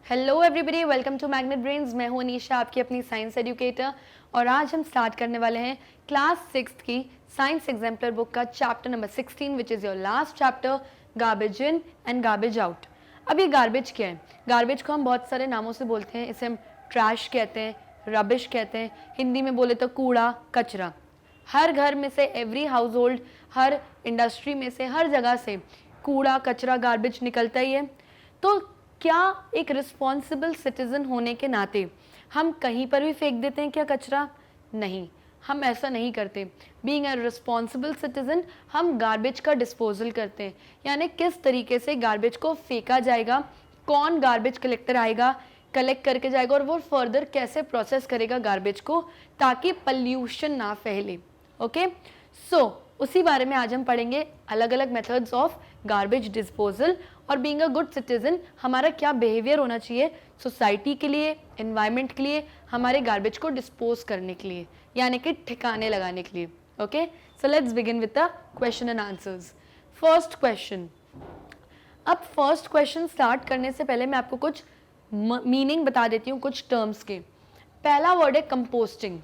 Hello everybody, welcome to Magnet Brains. मैं हूं अनीशा, आपकी अपनी साइंस एजुकेटर, और आज हम स्टार्ट करने वाले हैं क्लास 6 की साइंस एग्जाम्पलर बुक का chapter number 16 which is your last chapter, garbage in and garbage out. अब ये गार्बेज क्या है? गार्बेज को हम बहुत सारे नामों से बोलते हैं। इसे हम ट्रैश कहते हैं, रबिश कहते हैं, हिंदी में बोले तो कूड़ा कचरा। हर घर में से, एवरी हाउस होल्ड, हर इंडस्ट्री में से, हर जगह से कूड़ा कचरा गार्बेज निकलता ही है। तो क्या एक रिस्पॉन्सिबल सिटीजन होने के नाते हम कहीं पर भी फेंक देते हैं क्या कचरा? नहीं, हम ऐसा नहीं करते। बीइंग अ रिस्पॉन्सिबल सिटीजन हम गार्बेज का डिस्पोजल करते हैं, यानी किस तरीके से गार्बेज को फेंका जाएगा, कौन गार्बेज कलेक्टर आएगा, कलेक्ट करके जाएगा और वो फर्दर कैसे प्रोसेस करेगा गार्बेज को ताकि पल्यूशन ना फैले। ओके, सो उसी बारे में आज हम पढ़ेंगे, अलग अलग मेथड्स ऑफ गार्बेज डिस्पोजल और बीइंग अ गुड सिटीजन हमारा क्या बिहेवियर होना चाहिए सोसाइटी के लिए, एनवायरनमेंट के लिए, हमारे गार्बेज को डिस्पोज करने के लिए, यानी कि ठिकाने लगाने के लिए। Okay, so let's begin with the question and answers. First question. अब फर्स्ट क्वेश्चन स्टार्ट करने से पहले मैं आपको कुछ मीनिंग बता देती हूँ कुछ टर्म्स के। पहला वर्ड है कंपोस्टिंग।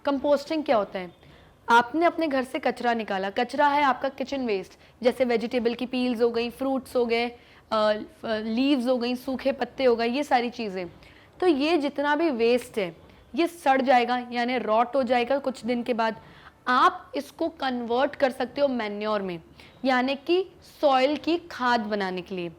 कंपोस्टिंग क्या होता है? आपने अपने घर से कचरा निकाला, कचरा है आपका किचन वेस्ट, जैसे वेजिटेबल की पील्स हो गई, फ्रूट्स हो गए, लीव्स हो गई, सूखे पत्ते हो गए, ये सारी चीज़ें। तो ये जितना भी वेस्ट है ये सड़ जाएगा, यानी रॉट हो जाएगा कुछ दिन के बाद। आप इसको कन्वर्ट कर सकते हो मैन्योर में, यानी कि सॉइल की खाद बनाने के लिए।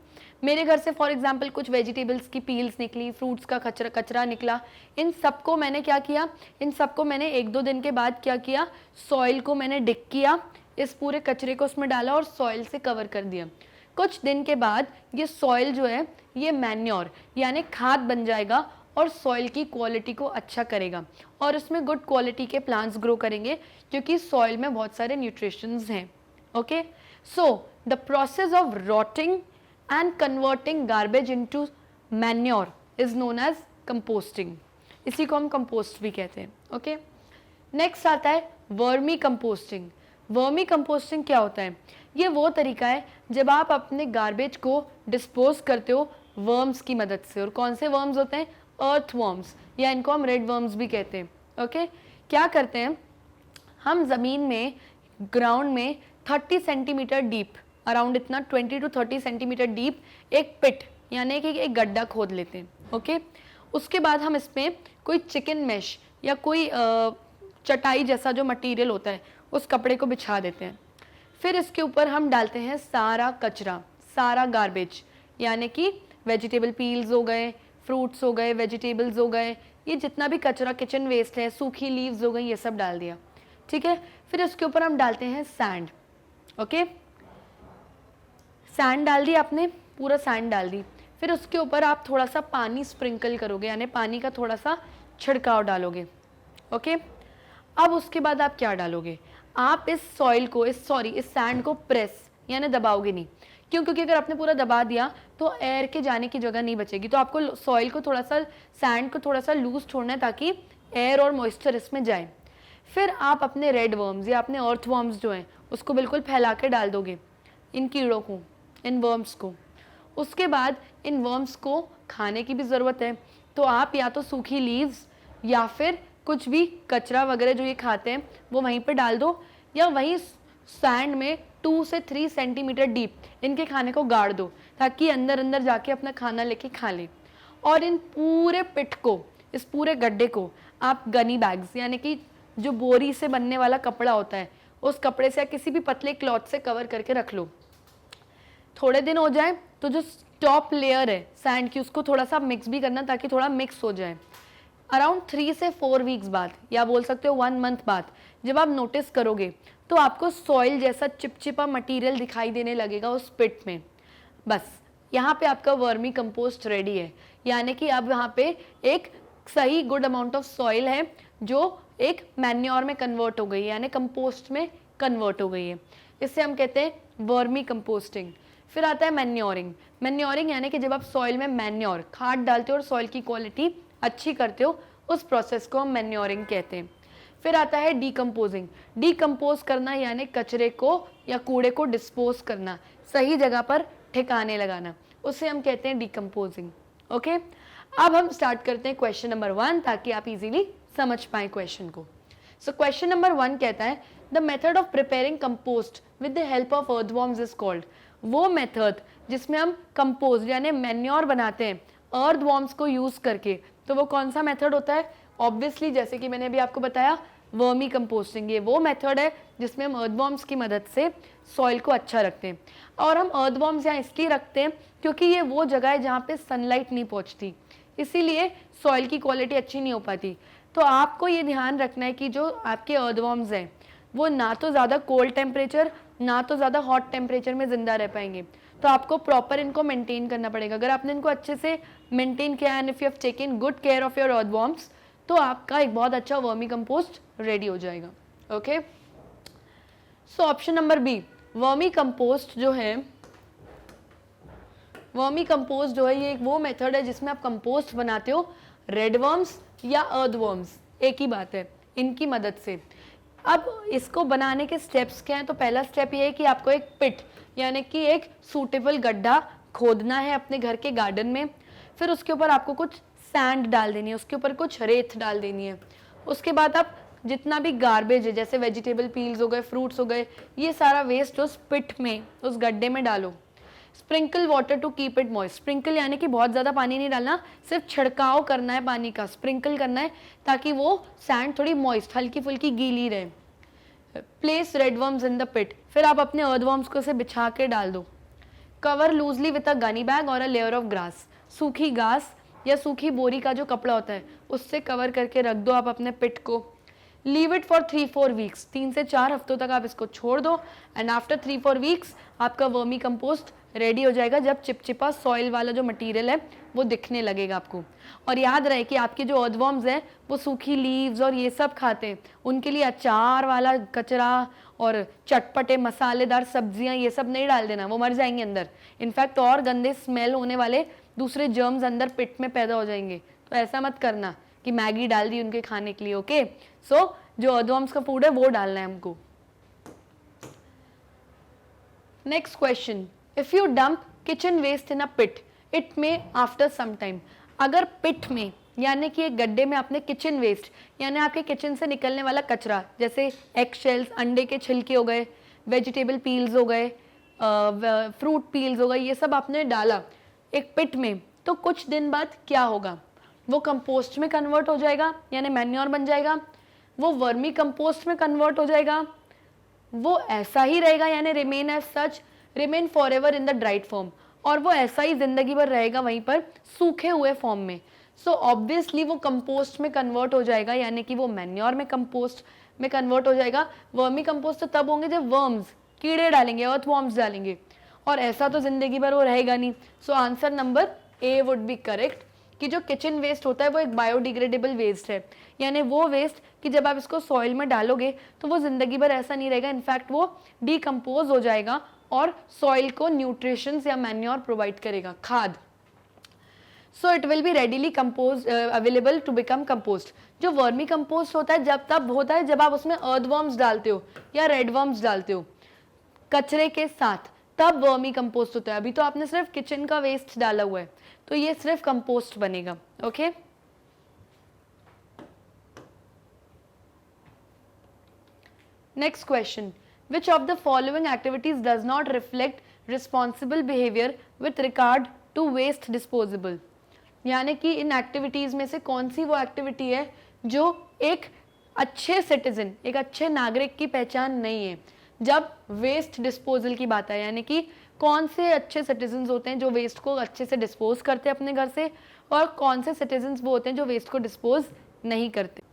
मेरे घर से फॉर एग्जांपल कुछ वेजिटेबल्स की पील्स निकली, फ्रूट्स का कचरा निकला, इन सबको मैंने क्या किया, इन सबको मैंने एक दो दिन के बाद क्या किया, सॉइल को मैंने डिग किया, इस पूरे कचरे को उसमें डाला और सॉइल से कवर कर दिया। कुछ दिन के बाद ये सॉइल जो है ये मैन्योर यानी खाद बन जाएगा और सॉइल की क्वालिटी को अच्छा करेगा और उसमें गुड क्वालिटी के प्लांट्स ग्रो करेंगे क्योंकि सॉइल में बहुत सारे न्यूट्रिशंस हैं। Okay, so the process of rotting and converting garbage into manure is known as composting। इसी को हम कंपोस्ट भी कहते हैं। ओके, नेक्स्ट आता है वर्मी कंपोस्टिंग। वर्मी कंपोस्टिंग क्या होता है? ये वो तरीका है जब आप अपने गार्बेज को डिस्पोज करते हो वर्म्स की मदद से। और कौन से वर्म्स होते हैं? अर्थ वर्म्स, या इनको हम रेड वर्म्स भी कहते हैं। ओके, क्या करते हैं हम ज़मीन में, ग्राउंड में 30 सेंटीमीटर डीप, अराउंड इतना 20 to 30 सेंटीमीटर डीप एक पिट यानी कि एक गड्ढा खोद लेते हैं। ओके, उसके बाद हम इसमें कोई चिकन मैश या कोई चटाई जैसा जो मटेरियल होता है उस कपड़े को बिछा देते हैं। फिर इसके ऊपर हम डालते हैं सारा कचरा, सारा गार्बेज, यानी कि वेजिटेबल पील्स हो गए, फ्रूट्स हो गए, वेजिटेबल्स हो गए, ये जितना भी कचरा किचन वेस्ट है, सूखी लीव्स हो गई, ये सब डाल दिया। ठीक है, फिर इसके ऊपर हम डालते हैं सैंड। ओके, सैंड डाल दी आपने, पूरा सैंड डाल दी। फिर उसके ऊपर आप थोड़ा सा पानी स्प्रिंकल करोगे, यानी पानी का थोड़ा सा छिड़काव डालोगे। ओके, अब उसके बाद आप क्या डालोगे? आप इस सॉइल को, इस सैंड को प्रेस यानी दबाओगे नहीं। क्यों? क्योंकि अगर आपने पूरा दबा दिया तो एयर के जाने की जगह नहीं बचेगी। तो आपको सॉइल को थोड़ा सा, सैंड को थोड़ा सा लूज छोड़ना है ताकि एयर और मॉइस्चर इसमें जाए। फिर आप अपने रेड वर्म्स या अपने अर्थ वर्म्स जो हैं उसको बिल्कुल फैला के डाल दोगे, इन कीड़ों को, इन वर्म्स को। उसके बाद इन वर्म्स को खाने की भी ज़रूरत है, तो आप या तो सूखी लीव्स या फिर कुछ भी कचरा वगैरह जो ये खाते हैं वो वहीं पे डाल दो, या वहीं सैंड में 2 से 3 सेंटीमीटर डीप इनके खाने को गाड़ दो ताकि अंदर अंदर जाके अपना खाना लेके खा लें। और इन पूरे पिट को, इस पूरे गड्ढे को आप गनी बैग्स यानी कि जो बोरी से बनने वाला कपड़ा होता है उस कपड़े से या किसी भी पतले क्लॉथ से कवर करके रख लो। थोड़े दिन हो जाए तो जो टॉप लेयर है सैंड की उसको थोड़ा सा मिक्स भी करना ताकि थोड़ा मिक्स हो जाए। अराउंड 3 से 4 वीक्स बाद, या बोल सकते हो 1 मंथ बाद, जब आप नोटिस करोगे तो आपको सॉइल जैसा चिपचिपा मटेरियल दिखाई देने लगेगा उस पिट में। बस यहाँ पे आपका वर्मी कंपोस्ट रेडी है, यानी कि अब यहाँ पे एक सही गुड अमाउंट ऑफ सॉइल है जो एक मैन्योर में कन्वर्ट हो गई है, यानी कंपोस्ट में कन्वर्ट हो गई है। इससे हम कहते हैं वर्मी कंपोस्टिंग। फिर आता है मैन्योरिंग। मैन्योरिंग यानी कि जब आप सॉइल में मैन्योर, खाद डालते हो और सॉइल की क्वालिटी अच्छी करते हो, उस प्रोसेस को हम मैन्योरिंग कहते हैं। फिर आता है डीकम्पोजिंग। डीकम्पोज करना यानी कचरे को या कूड़े को डिस्पोज करना, सही जगह पर ठिकाने लगाना, उसे हम कहते हैं डीकम्पोजिंग। ओके अब हम स्टार्ट करते हैं क्वेश्चन नंबर 1 ताकि आप इजीली समझ पाएं क्वेश्चन को। सो क्वेश्चन नंबर 1 कहता है the method of preparing compost with the help of earthworms is called. वो मेथड जिसमें हम कंपोस्ट यानी मैन्योर बनाते हैं अर्थवॉर्म्स को यूज करके, तो वो कौन सा मेथड होता है? ऑब्वियसली जैसे कि मैंने अभी आपको बताया वर्मी कंपोस्टिंग, ये वो मेथड है जिसमें हम अर्थवॉर्म्स की मदद से सॉइल को अच्छा रखते हैं। और हम अर्थवॉर्म्स यहाँ इसलिए रखते हैं क्योंकि ये वो जगह है जहाँ पे सनलाइट नहीं पहुँचती, इसीलिए सॉइल की क्वालिटी अच्छी नहीं हो पाती। तो आपको ये ध्यान रखना है कि जो आपके अर्थवॉर्म्स हैं वो ना तो ज़्यादा कोल्ड टेम्परेचर ना तो ज़्यादा हॉट टेम्परेचर में ज़िंदा रह पाएंगे, तो आपको प्रॉपर इनको मेंटेन करना पड़ेगा। अगर आपने इनको अच्छे से मेंटेन किया and if you have taken good care of your earthworms तो आपका एक बहुत अच्छा वर्मी कंपोस्ट रेडी हो जाएगा। Okay so option number B, vermi compost जो है ये एक वो मेथड है जिसमें आप कंपोस्ट बनाते हो रेडवर्म्स या अर्थवर्म्स, एक ही बात है, इनकी मदद से। अब इसको बनाने के स्टेप्स क्या हैं? तो पहला स्टेप ये है कि आपको एक पिट यानी कि एक सूटेबल गड्ढा खोदना है अपने घर के गार्डन में। फिर उसके ऊपर आपको कुछ सैंड डाल देनी है, उसके ऊपर कुछ रेत डाल देनी है। उसके बाद आप जितना भी गार्बेज है जैसे वेजिटेबल पील्स हो गए, फ्रूट्स हो गए, ये सारा वेस्ट उस पिट में, उस गड्ढे में डालो। Sprinkle water to keep it moist. Sprinkle यानी कि बहुत ज़्यादा पानी नहीं डालना, सिर्फ छिड़काव करना है पानी का, स्प्रिंकल करना है ताकि वो सैंड थोड़ी मॉइस्ट हल्की फुल्की गीली रहे। Place redworms in the pit. फिर आप अपने अर्थवर्म्स को से बिछा के डाल दो। Cover loosely with a gunny bag और अ लेयर ऑफ ग्रास। सूखी घास या सूखी बोरी का जो कपड़ा होता है उससे कवर करके रख दो आप अपने पिट को। Leave it for 3-4 weeks. 3 से 4 हफ्तों तक आप इसको छोड़ दो एंड आफ्टर 3-4 वीक्स आपका वर्मी कंपोस्ट रेडी हो जाएगा, जब चिपचिपा सॉइल वाला जो मटेरियल है वो दिखने लगेगा आपको। और याद रहे कि आपके जो अर्थवर्म्स हैं वो सूखी लीव्स और ये सब खाते हैं, उनके लिए अचार वाला कचरा और चटपटे मसालेदार सब्जियां ये सब नहीं डाल देना, वो मर जाएंगे अंदर। इनफैक्ट और गंदे स्मेल होने वाले दूसरे जर्म्स अंदर पिट में पैदा हो जाएंगे। तो ऐसा मत करना कि मैगी डाल दी उनके खाने के लिए। ओके सो जो अर्थवर्म्स का फूड है वो डालना है हमको। Next question, if you dump kitchen waste in a pit it may after some time. अगर पिट में यानी कि एक गड्ढे में आपने किचन वेस्ट यानी आपके किचन से निकलने वाला कचरा जैसे एग शेल्स, अंडे के छिलके हो गए, वेजिटेबल पील्स हो गए, फ्रूट पील्स हो गए, ये सब आपने डाला एक पिट में, तो कुछ दिन बाद क्या होगा? वो कंपोस्ट में कन्वर्ट हो जाएगा यानी मैन्योर बन जाएगा, वो वर्मी कंपोस्ट में कन्वर्ट हो जाएगा, वो ऐसा ही रहेगा यानी remain as such, remain forever in the dried form, और वो ऐसा ही जिंदगी भर रहेगा वहीं पर सूखे हुए फॉर्म में। सो ऑब्वियसली वो कंपोस्ट में कन्वर्ट हो जाएगा यानी कि वो मैन्योर में कंपोस्ट में कन्वर्ट हो जाएगा। वर्मी कंपोस्ट तो तब होंगे जब वर्म्स कीड़े डालेंगे, अर्थवर्म्स डालेंगे, और ऐसा तो जिंदगी भर वो रहेगा नहीं। So answer number A would be correct कि जो किचन वेस्ट होता है वो एक बायोडिग्रेडेबल वेस्ट है, यानी वो वेस्ट कि जब आप इसको सॉइल में डालोगे तो वो जिंदगी भर ऐसा नहीं रहेगा, इनफैक्ट वो डिकम्पोज हो जाएगा और सॉइल को न्यूट्रिशंस या मैन्योर प्रोवाइड करेगा, खाद। So it will be readily compose available to become compost. जो वर्मी कंपोस्ट होता है जब तब होता है जब आप उसमें अर्थवर्म्स डालते हो या रेडवर्म्स डालते हो कचरे के साथ, तब वर्मी कंपोस्ट होता है। अभी तो आपने सिर्फ किचन का वेस्ट डाला हुआ है तो ये सिर्फ कंपोस्ट बनेगा। Okay next question, which of the following activities does not reflect responsible behavior with regard to waste disposable। यानी कि इन एक्टिविटीज में से कौन सी वो एक्टिविटी है जो एक अच्छे सिटीजन, एक अच्छे नागरिक की पहचान नहीं है जब वेस्ट डिस्पोजल की बात है। यानी कि कौन से अच्छे सिटीजन्स होते हैं जो वेस्ट को अच्छे से डिस्पोज करते हैं अपने घर से, और कौन से सिटीजन्स वो होते हैं जो वेस्ट को डिस्पोज नहीं करते।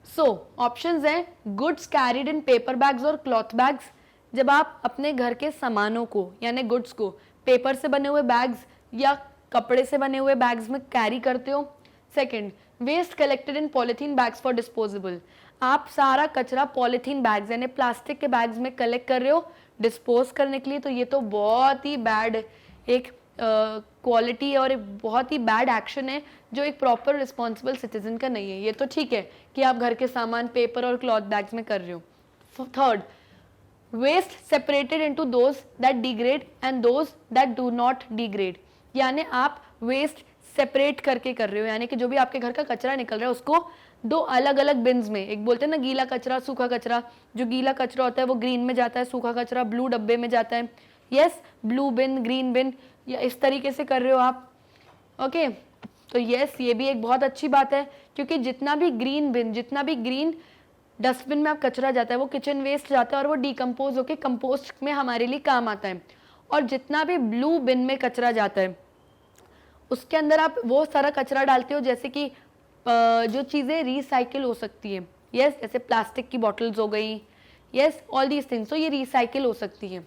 सो ऑप्शंस हैं गुड्स कैरीड इन पेपर बैग्स और क्लॉथ बैग्स। जब आप अपने घर के सामानों को यानी गुड्स को पेपर से बने हुए बैग्स या कपड़े से बने हुए बैग्स में कैरी करते हो। Second, waste collected in polythene bags for disposable. आप सारा कचरा पॉलीथीन बैग्स यानी प्लास्टिक के बैग्स में कलेक्ट कर रहे हो डिस्पोज करने के लिए, तो ये तो बहुत ही बैड एक क्वालिटी और एक बहुत ही बैड एक्शन है जो एक प्रॉपर रिस्पॉन्सिबल सिटीजन का नहीं है। ये तो ठीक है कि आप घर के सामान पेपर और क्लॉथ बैग्स में कर रहे हो। Third, waste separated into those that degrade and those that do not degrade. यानी आप वेस्ट सेपरेट करके कर रहे हो, यानी कि जो भी आपके घर का कचरा निकल रहा है उसको दो अलग अलग बिन्स में, एक बोलते हैं ना गीला कचरा सूखा कचरा, जो गीला कचरा होता है वो ग्रीन में जाता है, सूखा कचरा ब्लू डब्बे में जाता है। यस, ब्लू बिन, ग्रीन बिन, या इस तरीके से कर रहे हो आप। ओके, तो यस, ये भी एक बहुत अच्छी बात है, क्योंकि जितना भी ग्रीन बिन, जितना भी ग्रीन डस्टबिन में आप कचरा जाता है वो किचन वेस्ट जाता है और वो डिकम्पोज होकर कंपोस्ट में हमारे लिए काम आता है। और जितना भी ब्लू बिन में कचरा जाता है उसके अंदर आप वो सारा कचरा डालते हो जैसे कि जो चीज़ें रिसाइकिल हो सकती है। यस, जैसे प्लास्टिक की बॉटल्स हो गई, यस, ऑल दीज थिंग्स, तो ये रिसाइकिल हो सकती है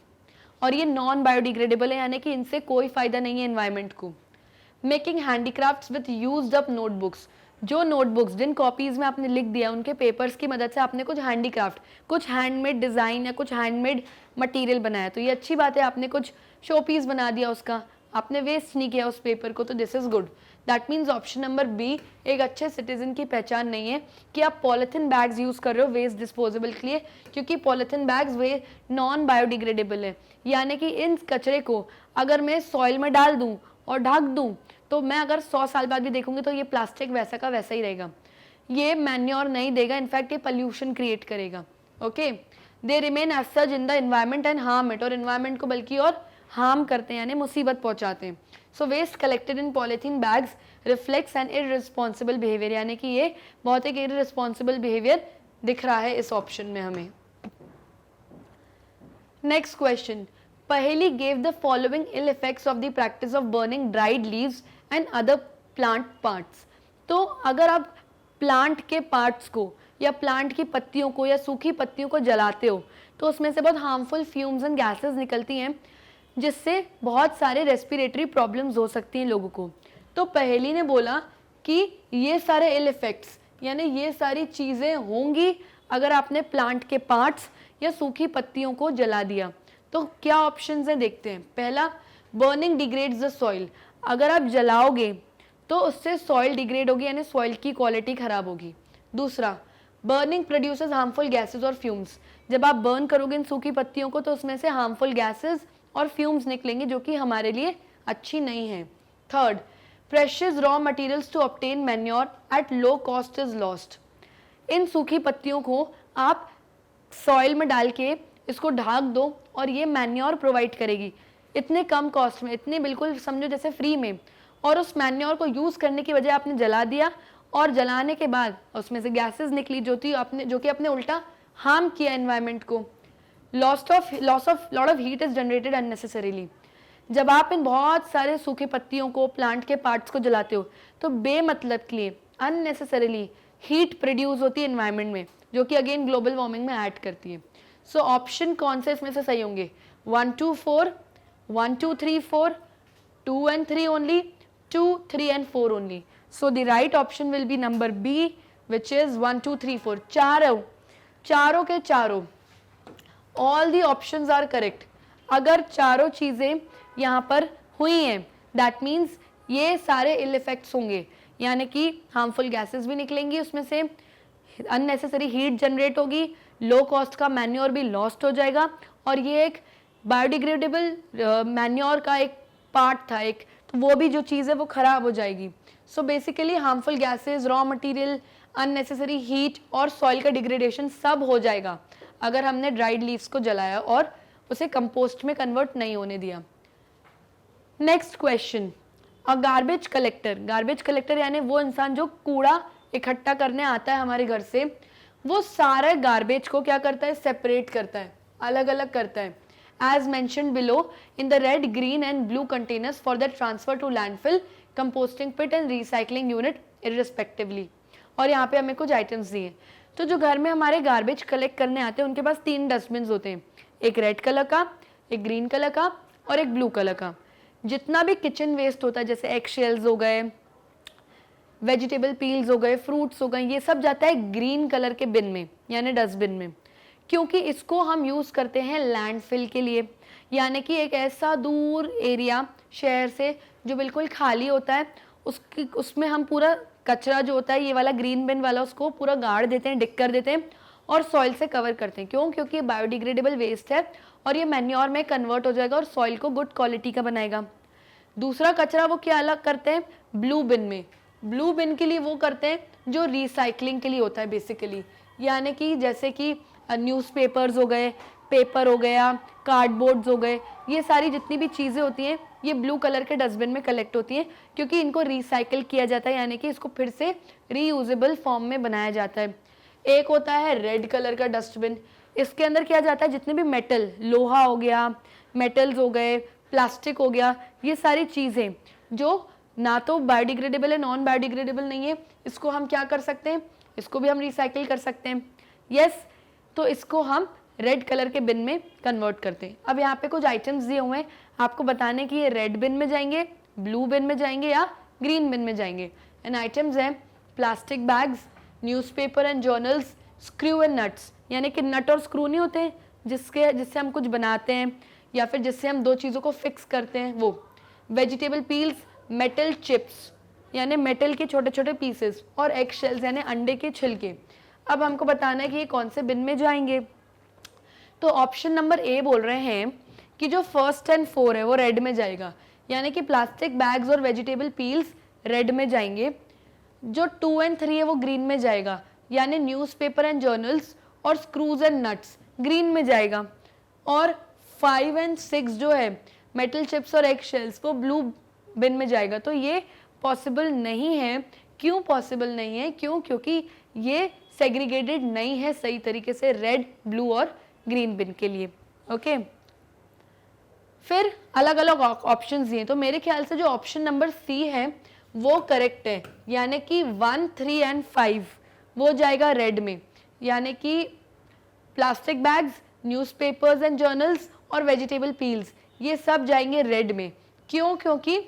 और ये नॉन बायोडिग्रेडेबल है, यानी कि इनसे कोई फायदा नहीं है एनवायरनमेंट को। Making handicrafts with used up notebooks, जो नोटबुक्स जिन कॉपीज में आपने लिख दिया उनके पेपर्स की मदद से आपने कुछ हैंडीक्राफ्ट, कुछ हैंडमेड डिज़ाइन या कुछ हैंडमेड मटेरियल बनाया, तो ये अच्छी बात है, आपने कुछ शो पीस बना दिया उसका, आपने वेस्ट नहीं किया उस पेपर को, तो this is good. That means option number B एक अच्छे सिटीजन की पहचान नहीं है कि आप पॉलिथीन बैग्स यूज़ कर रहे हो वेस्ट डिस्पोजेबल के लिए, क्योंकि पॉलिथीन बैग्स वे नॉन बायोडिग्रेडेबल है, यानी कि इन कचरे को अगर मैं सॉइल में डाल दूं और ढक दूं तो मैं अगर 100 साल बाद भी देखूंगी तो ये प्लास्टिक वैसा का वैसा ही रहेगा, ये मैन्योर नहीं देगा, इनफैक्ट ये पॉल्यूशन क्रिएट करेगा। Okay, they remain as such in the environment and harm it, और एनवायरमेंट को बल्कि और हार्म करते हैं, यानी मुसीबत पहुंचाते हैं। So waste collected in polythene bags reflects an irresponsible behaviour, यानी कि ये बहुत एक इररिस्पॉन्सिबल बिहेवियर दिख रहा है इस ऑप्शन में हमें। Next question, Paheli gave the following ill effects of the practice of burning dried leaves and other plant parts. तो अगर आप प्लांट के पार्ट्स को या प्लांट की पत्तियों को या सूखी पत्तियों को जलाते हो तो उसमें से बहुत हार्मफुल फ्यूम्स एंड गैसेस निकलती हैं, जिससे बहुत सारे रेस्पिरेटरी प्रॉब्लम्स हो सकती हैं लोगों को। तो पहेली ने बोला कि ये सारे इल इफेक्ट्स, यानी ये सारी चीज़ें होंगी अगर आपने प्लांट के पार्ट्स या सूखी पत्तियों को जला दिया। तो क्या ऑप्शंस हैं देखते हैं। पहला, बर्निंग डिग्रेड्स द सॉइल, अगर आप जलाओगे तो उससे सॉइल डिग्रेड होगी, यानी सॉइल की क्वालिटी खराब होगी। दूसरा, बर्निंग प्रोड्यूसेस हार्मफुल गैसेस और फ्यूम्स, जब आप बर्न करोगे इन सूखी पत्तियों को तो उसमें से हार्मफुल गैसेस और फ्यूम्स निकलेंगे जो कि हमारे लिए अच्छी नहीं है। Third, precious raw materials to obtain manure at low cost is lost, इन सूखी पत्तियों को आप सॉइल में डाल के इसको ढाक दो और ये मैन्योर प्रोवाइड करेगी इतने कम कॉस्ट में, इतने बिल्कुल समझो जैसे फ्री में, और उस मैन्योर को यूज़ करने की वजह आपने जला दिया और जलाने के बाद उसमें से गैसेस निकली जो कि आपने उल्टा हार्म किया एनवायरनमेंट को। Loss of lot of heat is generated unnecessarily, जब आप इन बहुत सारे सूखे पत्तियों को प्लांट के पार्ट्स को जलाते हो तो बेमतलब के लिए अननेसेसरीली हीट प्रोड्यूस होती है एनवायरनमेंट में, जो कि अगेन ग्लोबल वार्मिंग में ऐड करती है। सो ऑप्शन कौन से इसमें से सही होंगे? 1 2 4, 1 2 3 4, 2 and 3 only, 2 3 and 4 only. So the right option will be number B, which is 1 2 3 4. चारों के चारों, all the options are correct. अगर चारों चीजें यहाँ पर हुई हैं, that means ये सारे इल इफेक्ट्स होंगे, यानी कि हार्मफुल गैसेस भी निकलेंगी उसमें से, अननेसेसरी हीट जनरेट होगी, लो कॉस्ट का मैन्योर भी लॉस्ट हो जाएगा, और ये एक बायोडिग्रेडेबल मैन्योर का एक पार्ट था एक, तो वो भी जो चीज़ है वो ख़राब हो जाएगी। So basically harmful gases, raw material, unnecessary heat और सॉइल का डिग्रेडेशन सब हो जाएगा अगर हमने ड्राइड लीव्स को जलाया और उसे कंपोस्ट में कन्वर्ट नहीं होने दिया। नेक्स्ट क्वेश्चन, अ गार्बेज कलेक्टर यानी वो इंसान जो कूड़ा इकट्ठा करने आता है हमारे घर से, वो सारे गार्बेज को क्या करता है? सेपरेट करता है, अलग अलग करता है, as mentioned below in the red, green and blue containers for the transfer to landfill, composting pit and recycling unit irrespectively। और यहाँ पे हमें कुछ आइटम्स दिए। तो जो घर में हमारे गार्बेज कलेक्ट करने आते हैं उनके पास 3 डस्टबिन होते हैं, एक रेड कलर का, एक ग्रीन कलर का और एक ब्लू कलर का। जितना भी किचन वेस्ट होता है जैसे एग शेल्स हो गए, वेजिटेबल पील्स हो गए, फ्रूट्स हो गए, ये सब जाता है ग्रीन कलर के बिन में यानी डस्टबिन में, क्योंकि इसको हम यूज़ करते हैं लैंडफिल के लिए, यानी कि एक ऐसा दूर एरिया शहर से जो बिल्कुल खाली होता है, उसमें हम पूरा कचरा जो होता है ये वाला ग्रीन बिन वाला उसको पूरा गाड़ देते हैं, डिग कर देते हैं और सॉइल से कवर करते हैं। क्यों? क्योंकि ये बायोडिग्रेडेबल वेस्ट है और ये मैन्योर में कन्वर्ट हो जाएगा और सॉइल को गुड क्वालिटी का बनाएगा। दूसरा कचरा वो क्या अलग करते हैं? ब्लू बिन में। ब्लू बिन के लिए वो करते हैं जो रिसाइकलिंग के लिए होता है बेसिकली, यानी कि जैसे कि न्यूज़पेपर्स हो गए, पेपर हो गया, कार्डबोर्ड्स हो गए, ये सारी जितनी भी चीज़ें होती हैं ये ब्लू कलर के डस्टबिन में कलेक्ट होती हैं, क्योंकि इनको रिसाइकिल किया जाता है, यानी कि इसको फिर से रीयूजेबल फॉर्म में बनाया जाता है। एक होता है रेड कलर का डस्टबिन, इसके अंदर किया जाता है जितने भी मेटल, लोहा हो गया, मेटल्स हो गए, प्लास्टिक हो गया, ये सारी चीज़ें जो ना तो बायोडिग्रेडेबल है, नॉन बायोडिग्रेडेबल नहीं है, इसको हम क्या कर सकते हैं, इसको भी हम रिसाइकिल कर सकते हैं। यस, तो इसको हम रेड कलर के बिन में कन्वर्ट करते हैं। अब यहाँ पे कुछ आइटम्स दिए हुए हैं, आपको बताने कि ये रेड बिन में जाएंगे, ब्लू बिन में जाएंगे या ग्रीन बिन में जाएंगे। एंड आइटम्स हैं plastic bags, newspaper and journals, screw and nuts, यानी कि नट और स्क्रू नहीं होते हैं जिससे हम कुछ बनाते हैं या फिर जिससे हम दो चीज़ों को फिक्स करते हैं, वो। वेजिटेबल पील्स, मेटल चिप्स यानी मेटल के छोटे छोटे पीसेस, और एग शेल्स यानी अंडे के छिलके। अब हमको बताना है कि ये कौन से बिन में जाएंगे। तो ऑप्शन नंबर ए बोल रहे हैं कि जो फर्स्ट एंड 4 है वो रेड में जाएगा, यानी कि प्लास्टिक बैग्स और वेजिटेबल पील्स रेड में जाएंगे। जो 2 एंड 3 है वो ग्रीन में जाएगा, यानी न्यूज़पेपर एंड जर्नल्स और स्क्रूज एंड नट्स ग्रीन में जाएगा। और 5 एंड 6 जो है मेटल चिप्स और एग शेल्स वो ब्लू बिन में जाएगा। तो ये पॉसिबल नहीं है। क्यों पॉसिबल नहीं है? क्योंकि ये सेग्रीगेटेड नहीं है सही तरीके से रेड, ब्लू और ग्रीन बिन के लिए। ओके, फिर अलग अलग ऑप्शंस दिए, तो मेरे ख्याल से जो ऑप्शन नंबर सी है वो करेक्ट है, यानी कि 1, 3 एंड 5 वो जाएगा रेड में, यानी कि plastic bags, newspapers and journals और वेजिटेबल पील्स ये सब जाएंगे रेड में। क्यों? क्योंकि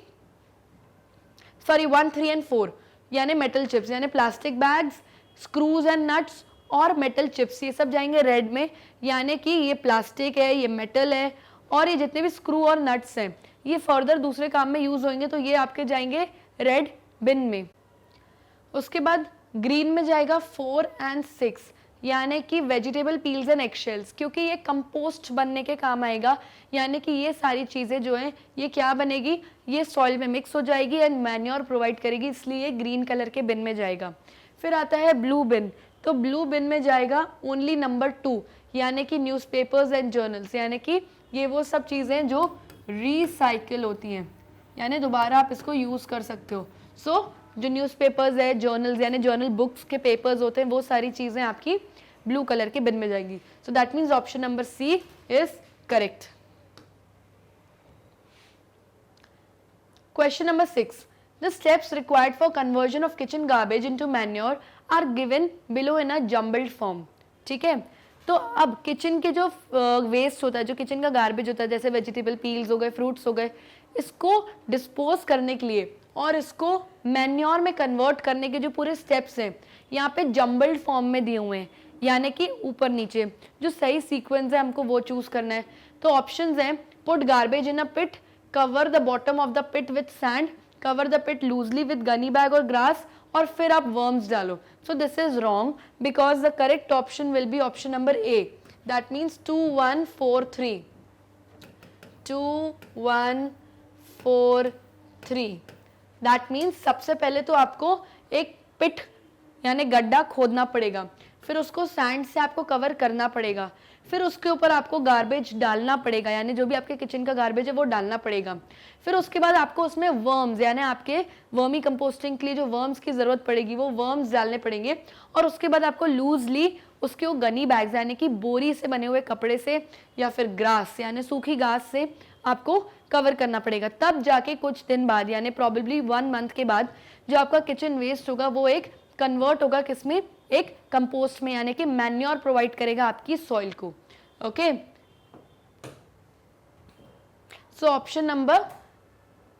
1, 3 एंड 4 यानी मेटल चिप्स यानी plastic bags, screws and nuts और मेटल चिप्स ये सब जाएंगे रेड में, यानी कि ये प्लास्टिक है, ये मेटल है और ये जितने भी स्क्रू और नट्स हैं ये फर्दर दूसरे काम में यूज होंगे, तो ये आपके जाएंगे रेड बिन में। उसके बाद ग्रीन में जाएगा 4 एंड 6 यानी कि वेजिटेबल पील्स एंड एगशेल्स, क्योंकि ये कंपोस्ट बनने के काम आएगा, यानी कि ये सारी चीज़ें जो हैं ये क्या बनेगी, ये सॉइल में मिक्स हो जाएगी एंड मैन्योर प्रोवाइड करेगी, इसलिए ग्रीन कलर के बिन में जाएगा। फिर आता है ब्लू बिन, तो ब्लू बिन में जाएगा ओनली नंबर 2 यानी कि न्यूज़पेपर्स एंड जर्नल्स, यानी कि ये वो सब चीज़ें जो रिसाइकिल होती हैं, यानी दोबारा आप इसको यूज़ कर सकते हो। सो जो न्यूज़पेपर्स है, जर्नल्स यानी जर्नल बुक्स के पेपर्स होते हैं, वो सारी चीज़ें आपकी ब्लू कलर के बिन में जाएंगी। So that means option number C is correct. Question number 6. The steps required for conversion of kitchen garbage into manure are given below in a jumbled form. ठीक है, तो अब किचन के जो waste होता है, जो किचन का गार्बेज होता है, जैसे वेजिटेबल पील्स हो गए, फ्रूट्स हो गए, इसको डिस्पोज करने के लिए और इसको मैन्योर में कन्वर्ट करने के जो पूरे स्टेप्स हैं यहाँ पे जम्बल्ड फॉर्म में दिए हुए हैं, यानी कि ऊपर नीचे। जो सही सीक्वेंस है हमको वो चूज करना है। तो ऑप्शंस हैं put garbage in a pit, cover the bottom of the pit with sand, cover the pit loosely with gunny bag or grass, और फिर आप worms डालो। So this is wrong because the correct option will be option number A. That means 2, 1, 4, 3. 2, 1, 4, 3. That means सबसे पहले तो आपको एक पिट यानी गड्ढा खोदना पड़ेगा, फिर उसको सैंड से आपको कवर करना पड़ेगा, फिर उसके ऊपर आपको गार्बेज डालना पड़ेगा, यानी जो भी आपके किचन का गार्बेज है वो डालना पड़ेगा। फिर उसके बाद आपको उसमें वर्म्स यानी आपके वर्मी कंपोस्टिंग के लिए जो वर्म्स की ज़रूरत पड़ेगी वो वर्म्स डालने पड़ेंगे, और उसके बाद आपको लूजली उसके वो गनी बैग्स यानी कि बोरी से बने हुए कपड़े से या फिर ग्रास यानी सूखी घास से आपको कवर करना पड़ेगा। तब जाके कुछ दिन बाद यानी प्रॉबेबली 1 मंथ के बाद जो आपका किचन वेस्ट होगा वो एक कन्वर्ट होगा किसमें, एक कंपोस्ट में, यानी कि मैन्योर प्रोवाइड करेगा आपकी सॉइल को। Okay, so option number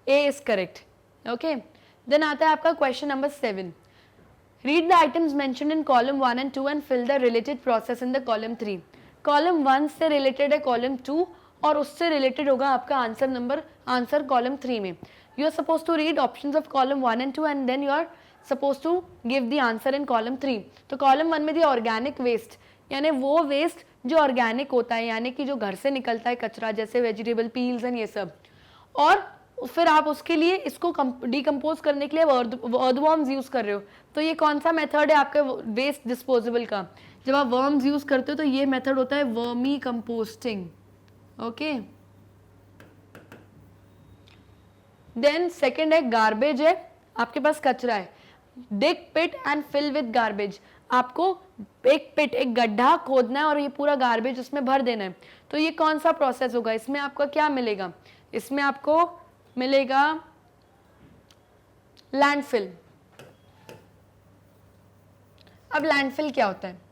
A is correct. Okay, then आता है आपका question number 7। Read the items mentioned in column 1 and 2 and fill the related process in the column 3। Column 1 से रिलेटेड है column 2 और उससे रिलेटेड होगा आपका आंसर कॉलम 3 में। You are suppose to read options of column 1 and 2 and then you are suppose to give the answer in column 3। तो column 1 में दिया ऑर्गेनिक वेस्ट यानी वो वेस्ट जो ऑर्गेनिक होता है, यानी कि जो घर से निकलता है कचरा, जैसे वेजिटेबल पील्स एंड ये सब, और फिर आप उसके लिए इसको डिकम्पोज करने के लिए अर्थवॉर्म्स यूज कर रहे हो। तो ये कौन सा मेथड है आपका वेस्ट डिस्पोजेबल का? जब आप वर्म्स यूज करते हो तो ये मेथड होता है vermicomposting. Okay, then second है गार्बेज है, आपके पास कचरा है, dig pit and fill with garbage. आपको एक पिट, एक गड्ढा खोदना है और ये पूरा गार्बेज उसमें भर देना है। तो ये कौन सा प्रोसेस होगा? इसमें आपका क्या मिलेगा? इसमें आपको मिलेगा लैंडफिल। अब लैंडफिल क्या होता है?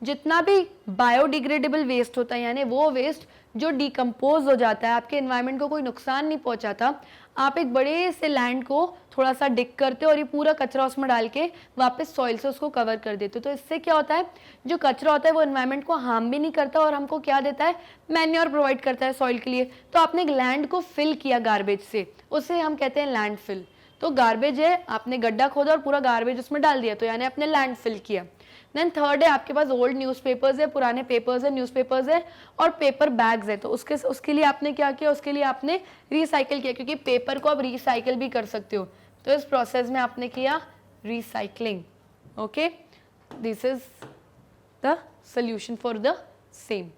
जितना भी बायोडिग्रेडेबल वेस्ट होता है, यानी वो वेस्ट जो डिकम्पोज हो जाता है, आपके एनवायरनमेंट को कोई नुकसान नहीं पहुंचाता, आप एक बड़े से लैंड को थोड़ा सा डिग करते हो और ये पूरा कचरा उसमें डाल के वापस सॉइल से उसको कवर कर देते हो। तो इससे क्या होता है, जो कचरा होता है वो एनवायरनमेंट को हार्म भी नहीं करता और हमको क्या देता है, मैन्योर प्रोवाइड करता है सॉइल के लिए। तो आपने एक लैंड को फिल किया गार्बेज से, उसे हम कहते हैं लैंड फिल। तो गार्बेज है, आपने गड्ढा खोदा और पूरा गार्बेज उसमें डाल दिया, तो यानी आपने लैंड फिल किया। देन थर्ड है, आपके पास ओल्ड न्यूज़पेपर्स है, पुराने पेपर्स है, न्यूज़पेपर्स है और पेपर बैग्स है। तो उसके लिए आपने क्या किया? उसके लिए आपने रिसाइकिल किया, क्योंकि पेपर को आप रिसाइकिल भी कर सकते हो। तो इस प्रोसेस में आपने किया recycling. Okay, this is the solution for the same.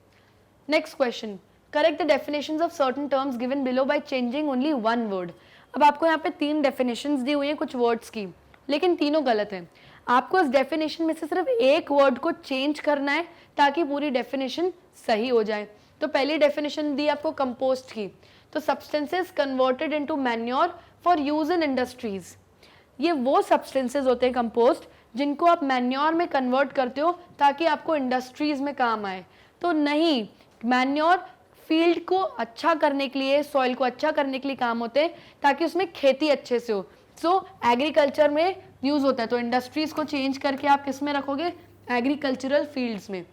Next question, correct the definitions of certain terms given below by changing only one word. अब आपको यहाँ पे 3 डेफिनेशंस दी हुई हैं कुछ वर्ड्स की, लेकिन तीनों गलत हैं। आपको इस डेफिनेशन में से सिर्फ एक वर्ड को चेंज करना है ताकि पूरी डेफिनेशन सही हो जाए। तो पहली डेफिनेशन दी आपको कंपोस्ट की, तो substances converted into manure for use in industries. ये वो सब्सटेंसेस होते हैं कंपोस्ट जिनको आप मैन्योर में कन्वर्ट करते हो ताकि आपको इंडस्ट्रीज में काम आए। तो नहीं, मैन्योर फील्ड को अच्छा करने के लिए, सॉइल को अच्छा करने के लिए काम होते हैं ताकि उसमें खेती अच्छे से हो। सो एग्रीकल्चर में यूज होता है। तो इंडस्ट्रीज को चेंज करके आप किस में रखोगे? एग्रीकल्चरल फील्ड्स में,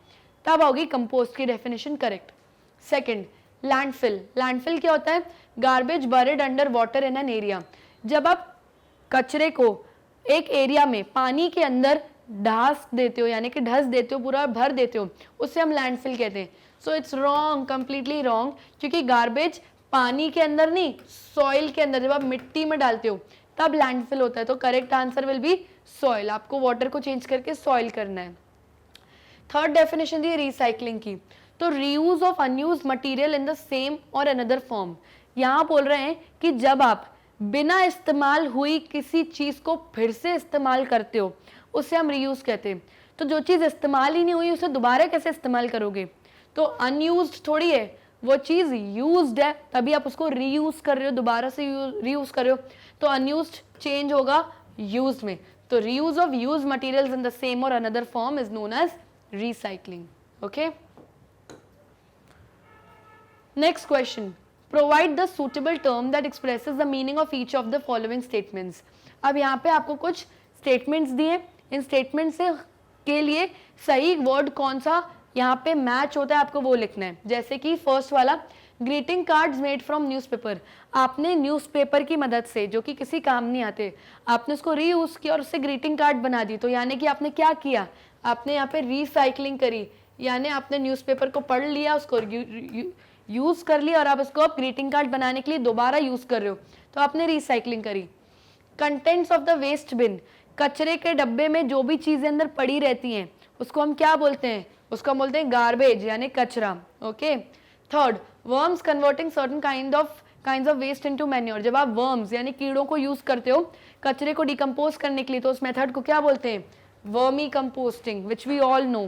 तब होगी कंपोस्ट की definition correct. Second, landfill. Landfill क्या होता है? Garbage buried under water in an area. जब आप कचरे को एक एरिया में पानी के अंदर ढास देते हो, यानी कि ढस देते हो, पूरा भर देते हो, उससे हम लैंडफिल कहते हैं। So it's wrong, completely wrong, क्योंकि गार्बेज पानी के अंदर नहीं, सॉइल के अंदर, जब आप मिट्टी में डालते हो तब लैंडफिल होता है। तो correct answer will be soil. आपको वाटर को चेंज करके सॉइल करना है। थर्ड डेफिनेशन दी रिसाइकलिंग की, तो reuse of unused material in the same or another form. यहां बोल रहे हैं कि जब आप बिना इस्तेमाल हुई किसी चीज को फिर से इस्तेमाल करते हो, उसे हम रीयूज कहते हैं। तो जो चीज इस्तेमाल ही नहीं हुई उसे दोबारा कैसे इस्तेमाल करोगे? तो अनयूज्ड थोड़ी है, वो चीज यूज्ड है, तभी आप उसको रीयूज कर रहे हो, दोबारा से रीयूज कर रहे हो। तो अनयूज्ड चेंज होगा यूज्ड में। तो reuse of used materials in the same or another form is known as recycling. Okay, next question, provide the suitable term that expresses the meaning of each of the following statements. अब यहाँ पे आपको कुछ statements दिए, इन statement से के लिए सही वर्ड कौन सा यहाँ पे मैच होता है आपको वो लिखना है। जैसे कि फर्स्ट वाला, greeting cards made from newspaper. आपने न्यूज़पेपर की मदद से, जो कि किसी काम नहीं आते, आपने उसको रीयूज किया और उससे ग्रीटिंग कार्ड बना दी। तो यानी कि आपने क्या किया? आपने यहाँ पे रिसाइकलिंग करी, यानी आपने न्यूज़पेपर को पढ़ लिया, उसको यूज कर लिया और आप उसको अब ग्रीटिंग कार्ड बनाने के लिए दोबारा यूज कर रहे हो, तो आपने रिसाइकलिंग करी। Contents of the waste bin, कचरे के डब्बे में जो भी चीजें अंदर पड़ी रहती हैं उसको हम क्या बोलते हैं? उसको हम बोलते हैं गार्बेज, यानी कचरा। Okay, third, worms converting certain kinds of waste into manure. जब आप वर्म्स यानी कीड़ों को यूज करते हो कचरे को डिकम्पोज करने के लिए, तो उस मेथड को क्या बोलते हैं? Vermi composting, which we all know.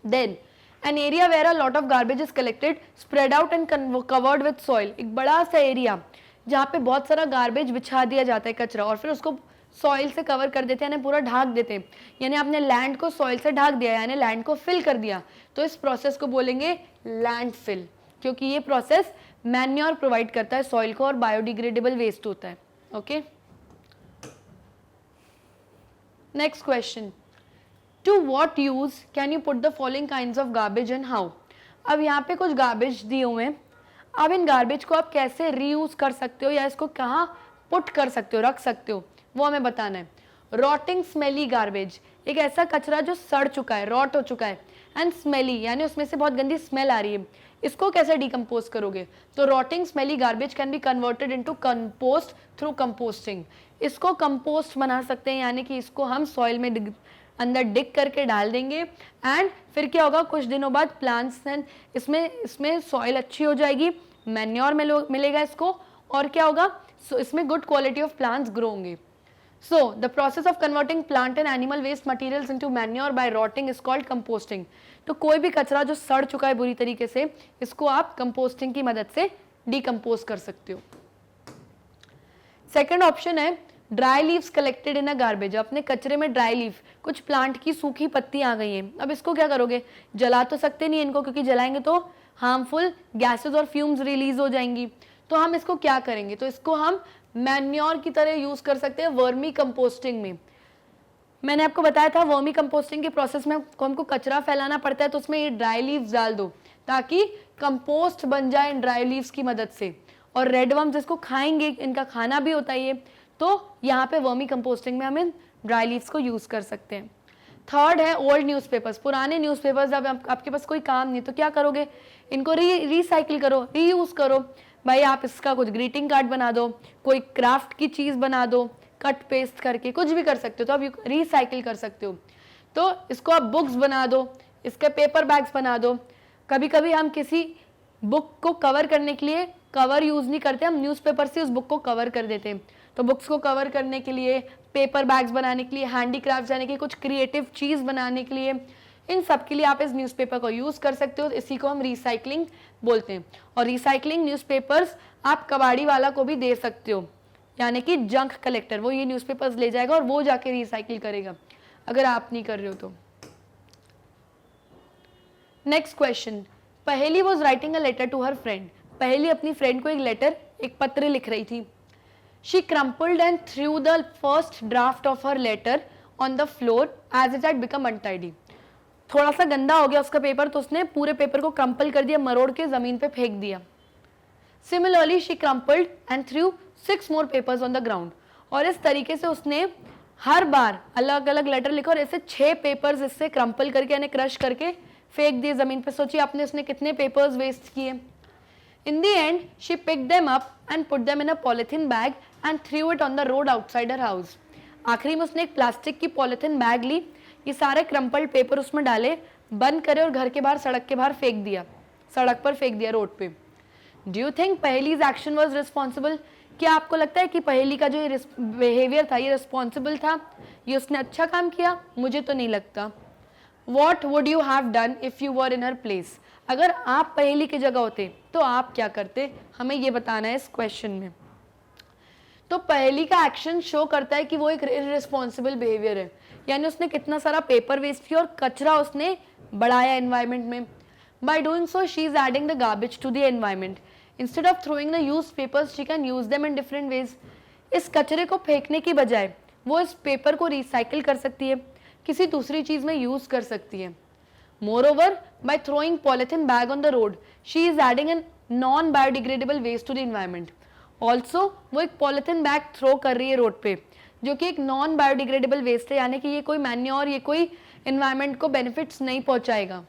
Then an area where a lot of garbage is collected, spread out and covered with soil। एक बड़ा सा एरिया जहाँ पे बहुत सारा गार्बेज बिछा दिया जाता है, कचरा, और फिर उसको सॉइल से कवर कर देते हैं, यानी पूरा ढाक देते हैं। यानी आपने लैंड को सॉइल से ढाक दिया, यानी लैंड को फिल कर दिया। तो इस प्रोसेस को बोलेंगे लैंड फिल, क्योंकि ये प्रोसेस मैन्योर प्रोवाइड करता है सॉइल को और बायोडिग्रेडेबल वेस्ट होता है। Okay, next question, To what use can you put the following kinds of garbage and how? अब यहाँ पे कुछ गार्बेज दिए हुए हैं। अब इन गार्बेज को आप कैसे रीयूज कर सकते हो या इसको कहाँ पुट कर सकते हो, रख सकते हो, वो हमें बताना है। रॉटिंग स्मेली गार्बेज, एक ऐसा कचरा जो सड़ चुका है, रॉट हो चुका है, एंड स्मेली यानी उसमें से बहुत गंदी स्मेल आ रही है, इसको कैसे डिकम्पोज करोगे? तो rotting smelly garbage can be converted into compost through composting. इसको कंपोस्ट बना सकते हैं, यानी कि इसको हम सॉइल में अंदर डिग करके डाल देंगे एंड फिर क्या होगा, कुछ दिनों बाद प्लांट्स इसमें सॉइल अच्छी हो जाएगी, मैन्योर मिलेगा इसको, और क्या होगा, इसमें good quality of plants grow होंगे। So, the process of converting plant and animal waste materials into manure by rotting is called composting. तो कोई भी कचरा जो सड़ चुका है बुरी तरीके से, इसको आप कंपोस्टिंग की मदद से डिकम्पोज कर सकते हो। सेकंड ऑप्शन है dry leaves collected in a garbage. अपने कचरे में ड्राई लीफ, कुछ प्लांट की सूखी पत्ती आ गई हैं, अब इसको क्या करोगे? जला तो सकते नहीं इनको, क्योंकि जलाएंगे तो हार्मफुल गैसेज और फ्यूम्स रिलीज हो जाएंगी। तो हम इसको क्या करेंगे? तो इसको हम मैन्योर की तरह यूज कर सकते हैं वर्मी कंपोस्टिंग में। मैंने आपको बताया था वर्मी कंपोस्टिंग के प्रोसेस में हमको कचरा फैलाना पड़ता है, तो उसमें ये ड्राई लीव्स डाल दो ताकि कंपोस्ट बन जाए ड्राई लीव्स की मदद से। और रेड वर्म्स इसको खाएंगे, इनका खाना भी होता है ये, तो यहाँ पे वर्मी कंपोस्टिंग में हम इन ड्राई लीव्स को यूज कर सकते हैं। थर्ड है ओल्ड न्यूज़पेपर्स। पुराने न्यूज़पेपर्स, अब आपके पास कोई काम नहीं तो क्या करोगे? इनको रिसाइकिल करो, रीयूज करो। भाई आप इसका कुछ ग्रीटिंग कार्ड बना दो, कोई क्राफ्ट की चीज़ बना दो, कट पेस्ट करके कुछ भी कर सकते हो, तो आप रिसाइकिल कर सकते हो। तो इसको आप बुक्स बना दो, इसके पेपर बैग्स बना दो। कभी कभी हम किसी बुक को कवर करने के लिए कवर यूज़ नहीं करते, हम न्यूज़पेपर से उस बुक को कवर कर देते हैं। तो बुक्स को कवर करने के लिए, पेपर बैग्स बनाने के लिए, हैंडीक्राफ्ट यानी कि कुछ क्रिएटिव चीज़ बनाने के लिए, इन सब के लिए आप इस न्यूज़पेपर को यूज़ कर सकते हो। इसी को हम रिसाइकलिंग बोलते हैं। और रिसाइकलिंग न्यूज़पेपर्स आप कबाड़ी वाला को भी दे सकते हो, यानी कि जंक कलेक्टर, वो ये न्यूज़पेपर्स ले जाएगा और वो जाके रिसाइकिल करेगा अगर आप नहीं कर रहे हो तो। Next question, Paheli was writing a letter to her friend. Paheli अपनी फ्रेंड को एक पत्र लिख रही थी। She crumpled and threw the first draft of her letter on the floor as it had become untidy. थोड़ा सा गंदा हो गया उसका पेपर, तो उसने पूरे पेपर को क्रम्पल कर दिया, मरोड़ के जमीन पे फेंक दिया। Similarly, she crumpled and threw 6 more papers on the ground. और इस तरीके से उसने हर बार अलग अलग लेटर लिखा और ऐसे 6 पेपर्स इससे क्रम्पल करके यानी क्रश करके फेंक दिए जमीन पे। सोचिए आपने उसने कितने पेपर्स वेस्ट किए। In the end, she picked them up and put them in a polythene bag and threw it on the road outside her house. आखिरी में उसने एक प्लास्टिक की पॉलिथीन बैग ली, ये सारे क्रम्पल्ड पेपर उसमें डाले, बंद करे और घर के बाहर सड़क के बाहर फेंक दिया, सड़क पर फेंक दिया, रोड पे। Do you think Paheli's action was responsible? क्या आपको लगता है कि पहेली का जो बिहेवियर था ये रिस्पॉन्सिबल था, ये उसने अच्छा काम किया? मुझे तो नहीं लगता। What would you have done if you were in her place? अगर आप पहेली की जगह होते तो आप क्या करते? हमें ये बताना है इस क्वेश्चन में। तो पहेली का एक्शन शो करता है कि वो एक इररिस्पॉन्सिबल बिहेवियर है, यानी उसने कितना सारा पेपर वेस्ट किया और कचरा उसने बढ़ाया एनवायरनमेंट में। By doing so she is adding the garbage to the environment. Instead of throwing the used papers she can use them in different ways. इस कचरे को फेंकने की बजाय वो इस पेपर को रिसाइकिल कर सकती है, किसी दूसरी चीज में यूज कर सकती है। Moreover, by throwing polythene bag on the road, she is adding a non-biodegradable waste to the environment. Also, वो एक पॉलिथीन बैग थ्रो कर रही है रोड पे, जो कि एक नॉन बायोडिग्रेडेबल वेस्ट है, यानी कि ये कोई मैन्योर, ये कोई एनवायरनमेंट को बेनिफिट्स नहीं पहुंचाएगा।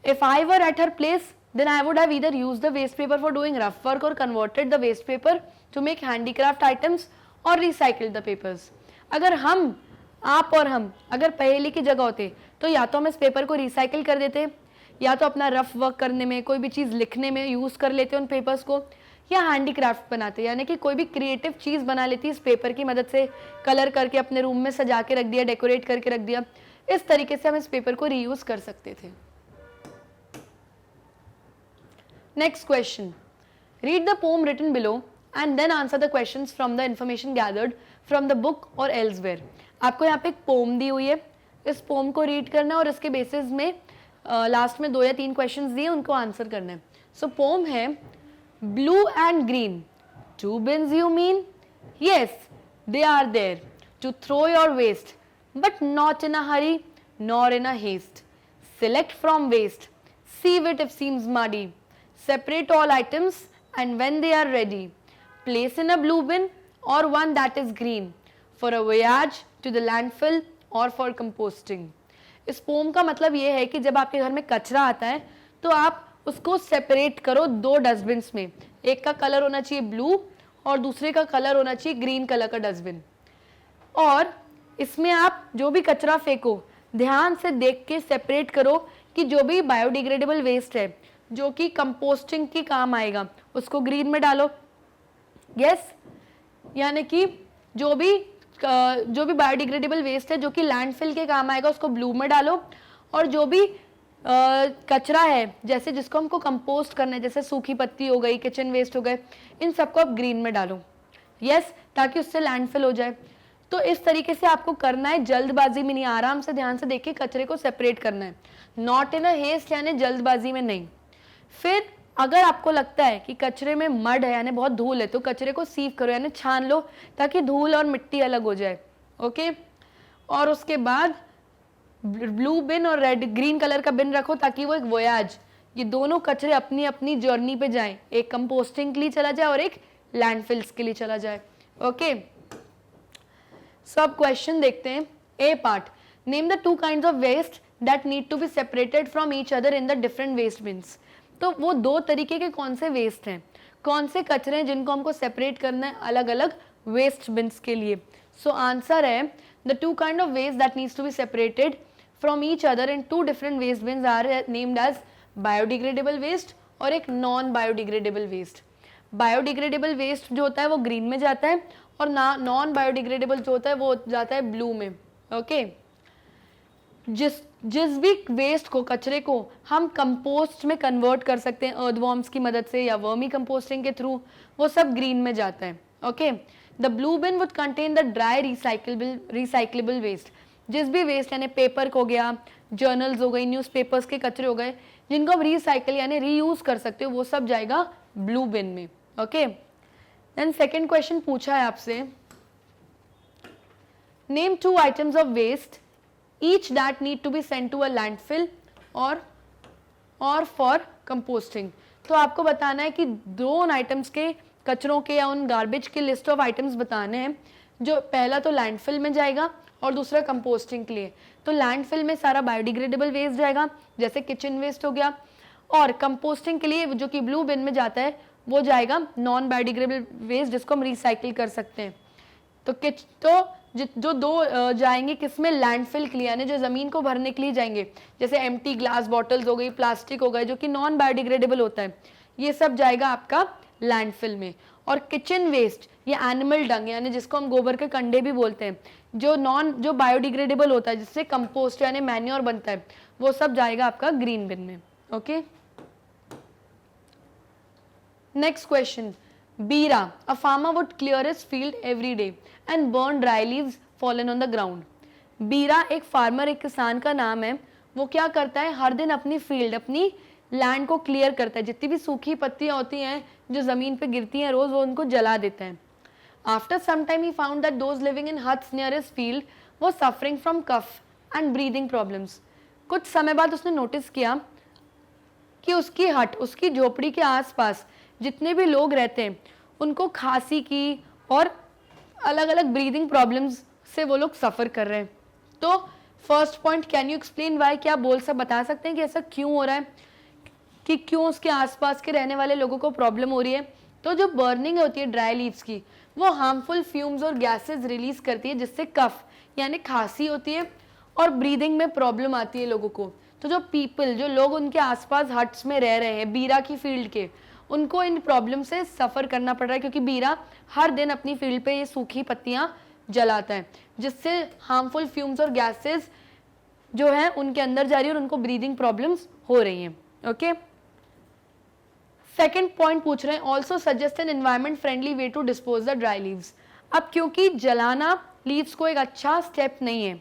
If I were at her place, then I would have either used the waste paper for doing rough work or converted the waste paper to make handicraft items or recycled the papers. अगर हम, आप और हम अगर पहेली की जगह होते तो या तो हम इस पेपर को रिसाइकिल कर देते, या तो अपना रफ वर्क करने में, कोई भी चीज़ लिखने में यूज़ कर लेते उन पेपर्स को, या हैंडीक्राफ्ट बनाते, यानी कि कोई भी क्रिएटिव चीज़ बना लेती इस पेपर की मदद से, कलर करके अपने रूम में सजा के रख दिया, डेकोरेट करके रख दिया। इस तरीके से हम इस पेपर को रीयूज कर सकते थे। Next question, read the poem written below and then answer the questions from the information gathered from the book और एल्सवेयर। आपको यहाँ पे एक पोम दी हुई है, इस पोम को रीड करना है और इसके बेसिस में लास्ट में 2 या 3 क्वेश्चंस दिए, उनको आंसर करना है। सो पोम है, blue and green 2 bins you mean? Yes, they are there to throw your waste, but not in a hurry nor in a haste. Select from waste, sieve it if seems muddy, separate all items and when they are ready, place in a blue bin or one that is green for a voyage to the landfill और for composting. इस pome का मतलब ये है कि जब आपके घर में कचरा आता है तो आप उसको सेपरेट करो 2 डस्टबिन्स में, एक का कलर होना चाहिए ब्लू और दूसरे का कलर होना चाहिए ग्रीन कलर का डस्टबिन। और इसमें आप जो भी कचरा फेंको ध्यान से देख के सेपरेट करो कि जो भी बायोडिग्रेडेबल वेस्ट है जो कि कंपोस्टिंग के काम आएगा उसको ग्रीन में डालो। यस, यानी कि जो भी बायोडिग्रेडेबल वेस्ट है जो कि लैंडफिल के काम आएगा उसको ब्लू में डालो, और जो भी कचरा है जैसे जिसको हमको कंपोस्ट करना है जैसे सूखी पत्ती हो गई, किचन वेस्ट हो गए, इन सबको आप ग्रीन में डालो। यस, ताकि उससे लैंडफिल हो जाए। तो इस तरीके से आपको करना है, जल्दबाजी में नहीं, आराम से ध्यान से देखिए कचरे को सेपरेट करना है, नॉट इन अ हेस्ट यानी जल्दबाजी में नहीं। फिर अगर आपको लगता है कि कचरे में मड है यानी बहुत धूल है तो कचरे को सीव करो यानी छान लो ताकि धूल और मिट्टी अलग हो जाए। ओके, और उसके बाद ब्लू बिन और रेड ग्रीन कलर का बिन रखो ताकि वो एक वोयाज, ये दोनों कचरे अपनी अपनी जर्नी पे जाएं, एक कंपोस्टिंग के लिए चला जाए और एक लैंडफिल्स के लिए चला जाए। ओके, सब क्वेश्चन देखते हैं। A part, name the 2 kinds of waste that need to be separated from each other in the different waste bins. तो वो 2 तरीके के कौन से वेस्ट हैं, कौन से कचरे हैं जिनको हमको सेपरेट करना है अलग अलग वेस्ट बिन्स के लिए। सो आंसर है the 2 kind of waste that needs to be separated from each other in 2 different waste bins are named as biodegradable waste और एक non biodegradable waste. Biodegradable waste जो होता है वो ग्रीन में जाता है और नॉन बायोडिग्रेडेबल जो होता है वो जाता है ब्लू में। ओके, जिस भी वेस्ट को, कचरे को हम कंपोस्ट में कन्वर्ट कर सकते हैं अर्थवॉर्म्स की मदद से या वर्मी कंपोस्टिंग के थ्रू, वो सब ग्रीन में जाता है। Okay, the blue bin would contain the dry recyclable waste. जिस भी वेस्ट यानी पेपर हो गया, जर्नल्स हो गई, न्यूज़पेपर्स के कचरे हो गए जिनको आप रिसाइकल यानी रीयूज कर सकते हो, वो सब जाएगा ब्लू बिन में। ओके, देन सेकेंड क्वेश्चन पूछा है आपसे, name 2 items of waste each that need to be sent to a landfill और for composting। तो आपको बताना है कि 2 आइटम्स के कचरों के या उन गार्बेज के लिस्ट ऑफ आइटम्स बताने हैं, जो पहला तो लैंडफिल में जाएगा और दूसरा कंपोस्टिंग के लिए। तो लैंडफिल में सारा बायोडिग्रेडेबल वेस्ट जाएगा जैसे किचन वेस्ट हो गया, और कंपोस्टिंग के लिए जो कि ब्लू बिन में जाता है वो जाएगा नॉन बायोडिग्रेडेबल वेस्ट जिसको हम रिसाइकिल कर सकते हैं। तो जो 2 जाएंगे किसमें, लैंडफिल के लिए यानी जो जमीन को भरने के लिए जाएंगे, जैसे एम्प्टी ग्लास बॉटल्स हो गई, प्लास्टिक हो गए जो कि नॉन बायोडिग्रेडेबल होता है, ये सब जाएगा आपका लैंडफिल में। और किचन वेस्ट ये एनिमल डंग यानी जिसको हम गोबर के कंडे भी बोलते हैं, जो बायोडिग्रेडेबल होता है जिससे कंपोस्ट यानी मैन्योर बनता है, वो सब जाएगा आपका ग्रीन बिन में। Okay, next question, Bira, a farmer would clear his field every day and burn dry leaves fallen on the ground. बीरा एक फार्मर, एक किसान का नाम है। वो क्या करता है, हर दिन अपनी फील्ड, अपनी लैंड को क्लियर करता है, जितनी भी सूखी पत्तियां होती हैं जो जमीन पे गिरती हैं रोज, वो उनको जला देता है। After some time he found that those living in huts near his field were suffering from cough and breathing problems. कुछ समय बाद उसने नोटिस किया कि उसकी हट, उसकी झोपड़ी के आसपास जितने भी लोग रहते हैं उनको खांसी की और अलग अलग ब्रीदिंग प्रॉब्लम्स से वो लोग सफ़र कर रहे हैं। तो first point, can you explain why, क्या बोल सब बता सकते हैं कि ऐसा क्यों हो रहा है, कि क्यों उसके आसपास के रहने वाले लोगों को प्रॉब्लम हो रही है। तो जो बर्निंग होती है ड्राई लीव्स की, वो हार्मफुल फ्यूम्स और गैसेज रिलीज करती है जिससे कफ यानी खांसी होती है और ब्रीदिंग में प्रॉब्लम आती है लोगों को। तो जो लोग उनके आसपास हट्स में रह रहे हैं बीरा की फील्ड के, उनको इन प्रॉब्लम से सफ़र करना पड़ रहा है, क्योंकि बीरा हर दिन अपनी फील्ड पे ये सूखी पत्तियां जलाता है जिससे हार्मफुल फ्यूम्स और गैसेस जो है उनके अंदर जा रही है और उनको ब्रीदिंग प्रॉब्लम्स हो रही हैं। ओके, सेकेंड पॉइंट पूछ रहे हैं, also suggest an environment friendly way to dispose the dry leaves. अब क्योंकि जलाना लीव्स को एक अच्छा स्टेप नहीं है,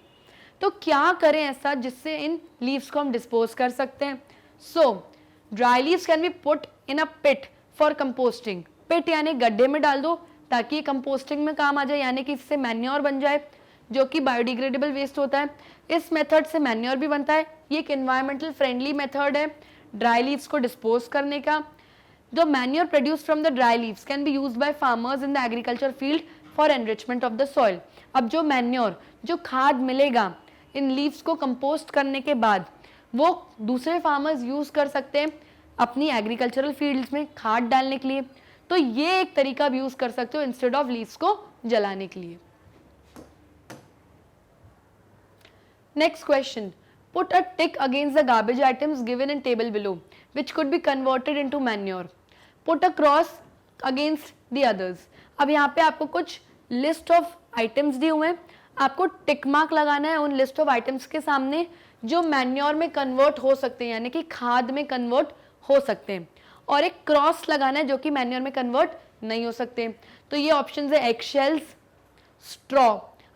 तो क्या करें ऐसा जिससे इन लीव्स को हम डिस्पोज कर सकते हैं। So dry leaves can be put in a pit for composting. Pit यानी गड्ढे में डाल दो ताकि ये कंपोस्टिंग में काम आ जाए, यानी कि इससे मैन्योर बन जाए जो कि बायोडिग्रेडेबल वेस्ट होता है। इस मेथड से मैन्योर भी बनता है। ये एक एनवायरमेंटल फ्रेंडली मेथड है ड्राई लीव्स को डिस्पोज करने का। The manure produce from the dry leaves can be used by farmers in the agriculture field for enrichment of the soil. अब जो मैन्योर, जो खाद मिलेगा इन लीव्स को कंपोस्ट करने के बाद, वो दूसरे फार्मर्स यूज कर सकते हैं अपनी एग्रीकल्चरल फील्ड्स में खाद डालने के लिए। तो ये एक तरीका आप यूज कर सकते हो इंस्टेड ऑफ लीव्स को जलाने के लिए। Next question, put a tick against the garbage items given in table below which could be converted into manure, put a cross against the others. अब यहाँ पे आपको कुछ लिस्ट ऑफ आइटम्स दिए हुए हैं, आपको टिक मार्क लगाना है उन लिस्ट ऑफ आइटम्स के सामने जो मैन्योर में कन्वर्ट हो सकते हैं, यानी कि खाद में कन्वर्ट हो सकते हैं, और एक क्रॉस लगाना है जो कि मैन्योर में कन्वर्ट नहीं हो सकते। तो ये ऑप्शन है एग शेल्स, स्ट्रॉ।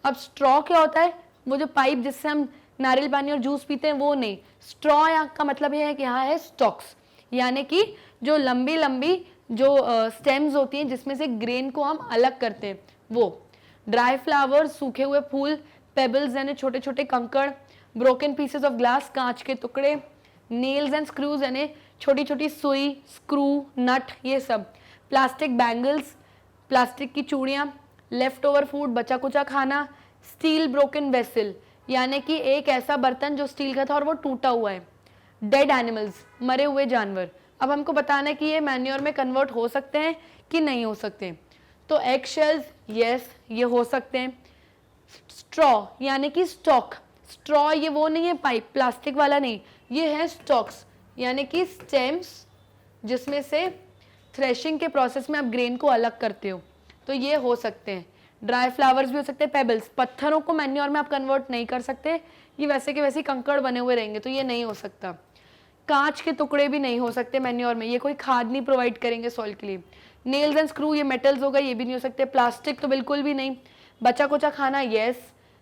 अब स्ट्रॉ क्या होता है, वो जो पाइप जिससे हम नारियल पानी और जूस पीते हैं वो नहीं। स्ट्रॉ का मतलब ये है कि यहाँ है स्टॉक्स, यानी कि जो लंबी लंबी जो स्टेम्स होती हैं जिसमें से ग्रेन को हम अलग करते हैं वो। ड्राई फ्लावर्स, सूखे हुए फूल, पेबल्स यानी छोटे छोटे कंकड़, ब्रोकन पीसेस ऑफ ग्लास, कांच के टुकड़े, नेल्स एंड स्क्रूज यानी छोटी छोटी सुई, स्क्रू, नट, ये सब, प्लास्टिक बैंगल्स, प्लास्टिक की चूड़ियाँ, लेफ्ट ओवर फूड, बचा कुचा खाना, स्टील ब्रोकन वेसल यानी कि एक ऐसा बर्तन जो स्टील का था और वो टूटा हुआ है, डेड एनिमल्स, मरे हुए जानवर। अब हमको बताना है कि ये मैन्योर में कन्वर्ट हो सकते हैं कि नहीं हो सकते। तो एग शेल्स, यस ये हो सकते हैं। स्ट्रॉ यानी कि स्टॉक, स्ट्रॉ ये वो नहीं है पाइप प्लास्टिक वाला नहीं, ये है स्टॉक्स यानी कि स्टेम्स जिसमें से थ्रेशिंग के प्रोसेस में आप ग्रेन को अलग करते हो, तो ये हो सकते हैं। ड्राई फ्लावर्स भी हो सकते हैं, पेबल्स, पत्थरों को मैन्योर में आप कन्वर्ट नहीं कर सकते, ये वैसे के वैसे कंकड़ बने हुए रहेंगे तो ये नहीं हो सकता। कांच के टुकड़े भी नहीं हो सकते मैन्योर में, ये कोई खाद नहीं प्रोवाइड करेंगे सॉइल के लिए। नेल्स एंड स्क्रू ये मेटल्स होगा, ये भी नहीं हो सकते। प्लास्टिक तो बिल्कुल भी नहीं। बचा कुचा खाना यस।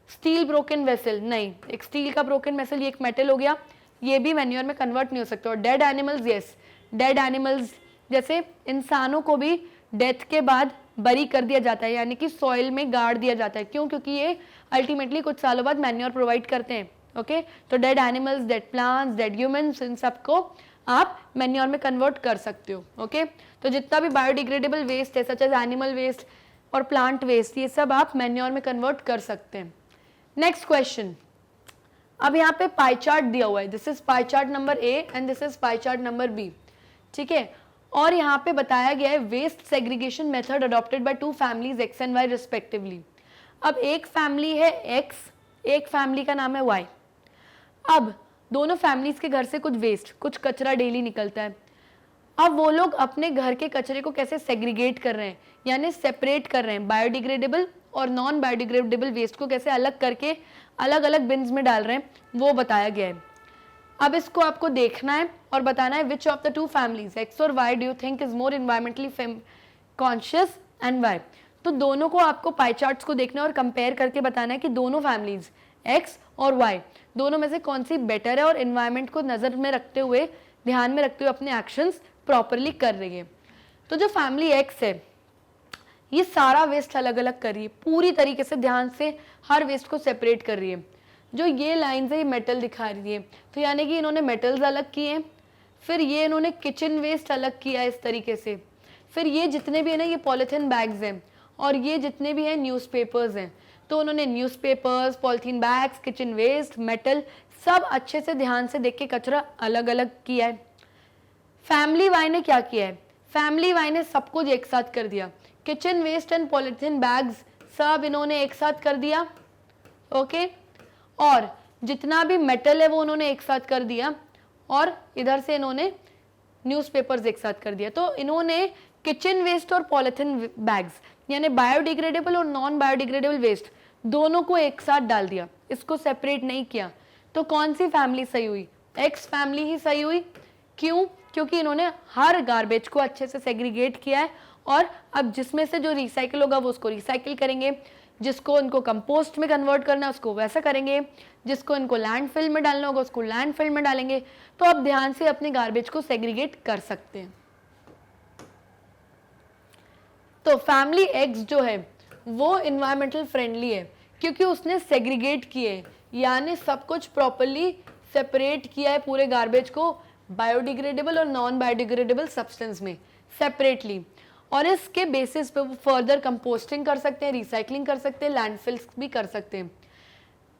स्टील ब्रोकन वेसल नहीं, एक स्टील का ब्रोकन वेसल ये एक मेटल हो गया, ये भी मैन्योर में कन्वर्ट नहीं हो सकता। और dead animals yes, dead animals जैसे इंसानों को भी डेथ के बाद बरी कर दिया जाता है यानी कि सॉइल में गाड़ दिया जाता है। क्यों? क्योंकि ये अल्टीमेटली कुछ सालों बाद मैन्योर प्रोवाइड करते हैं। ओके तो dead animals, dead plants, dead humans, इन सबको आप मैन्योर में कन्वर्ट कर सकते हो। ओके तो जितना भी बायोडिग्रेडेबल वेस्ट है सच एज एनिमल वेस्ट और प्लांट वेस्ट, ये सब आप मैन्योर में कन्वर्ट कर सकते हैं। नेक्स्ट क्वेश्चन, अब यहाँ पे पाई चार्ट दिया हुआ है, this is pie chart number A and this is pie chart number B, ठीक है। और यहाँ पे बताया गया है waste segregation method adopted by two families X and Y respectively. अब एक फैमिली है एक्स, एक फैमिली का नाम है वाई। अब दोनों फैमिलीज के घर से कुछ वेस्ट, कुछ कचरा डेली निकलता है। अब वो लोग अपने घर के कचरे को कैसे सेग्रीगेट कर रहे हैं यानी सेपरेट कर रहे हैं, बायोडिग्रेडेबल और नॉन बायोडिग्रेडेबल वेस्ट को कैसे अलग करके अलग अलग बिन्स में डाल रहे हैं, वो बताया गया है। अब इसको आपको देखना है और बताना है which of the two families X or Y do you think is more environmentally conscious and why. तो दोनों को आपको पाई चार्ट्स को देखना है और कंपेयर करके बताना है कि दोनों फैमिलीज एक्स और वाई दोनों में से कौन सी बेटर है और इन्वायरमेंट को नजर में रखते हुए, ध्यान में रखते हुए अपने एक्शंस प्रॉपरली कर रही है। तो जो फैमिली एक्स है ये सारा वेस्ट अलग अलग कर रही है, पूरी तरीके से ध्यान से हर वेस्ट को सेपरेट कर रही है। जो ये लाइन्स है ये मेटल दिखा रही है, तो यानी कि इन्होंने मेटल्स अलग किए हैं, फिर ये इन्होंने किचन वेस्ट अलग किया है इस तरीके से, फिर ये जितने भी है ना ये पॉलीथीन बैग्स हैं और ये जितने भी हैं न्यूज़पेपर्स हैं, तो उन्होंने newspapers, polythene bags, kitchen waste, metal सब अच्छे से ध्यान से देख के कचरा अलग अलग किया है। फैमिली वाई ने क्या किया है, फैमिली वाई ने सब कुछ एक साथ कर दिया, kitchen waste and polythene bags सब इन्होंने एक साथ कर दिया। ओके और जितना भी मेटल है वो उन्होंने एक साथ कर दिया और इधर से इन्होंने न्यूज़पेपर्स एक साथ कर दिया। तो इन्होंने किचन वेस्ट और पॉलीथीन बैग्स यानी बायोडिग्रेडेबल और नॉन बायोडिग्रेडेबल वेस्ट दोनों को एक साथ डाल दिया, इसको सेपरेट नहीं किया। तो कौन सी फैमिली सही हुई? एक्स फैमिली ही सही हुई। क्यों? क्योंकि इन्होंने हर गार्बेज को अच्छे से सेग्रीगेट किया है और अब जिसमें से जो रिसाइकिल होगा वो उसको रिसाइकिल करेंगे, जिसको इनको कंपोस्ट में कन्वर्ट करना है उसको वैसा करेंगे, जिसको इनको लैंडफिल में डालना होगा उसको लैंडफिल में डालेंगे। तो आप ध्यान से अपने गार्बेज को सेग्रीगेट कर सकते हैं। तो फैमिली एक्स जो है वो इन्वायरमेंटल फ्रेंडली है क्योंकि उसने सेग्रीगेट किए यानी सब कुछ प्रॉपरली सेपरेट किया है पूरे गार्बेज को बायोडिग्रेडेबल और नॉन बायोडिग्रेडेबल सब्सटेंस में सेपरेटली, और इसके बेसिस पे वो फर्दर कंपोस्टिंग कर सकते हैं, रिसाइकलिंग कर सकते हैं, लैंडफिल्स भी कर सकते हैं।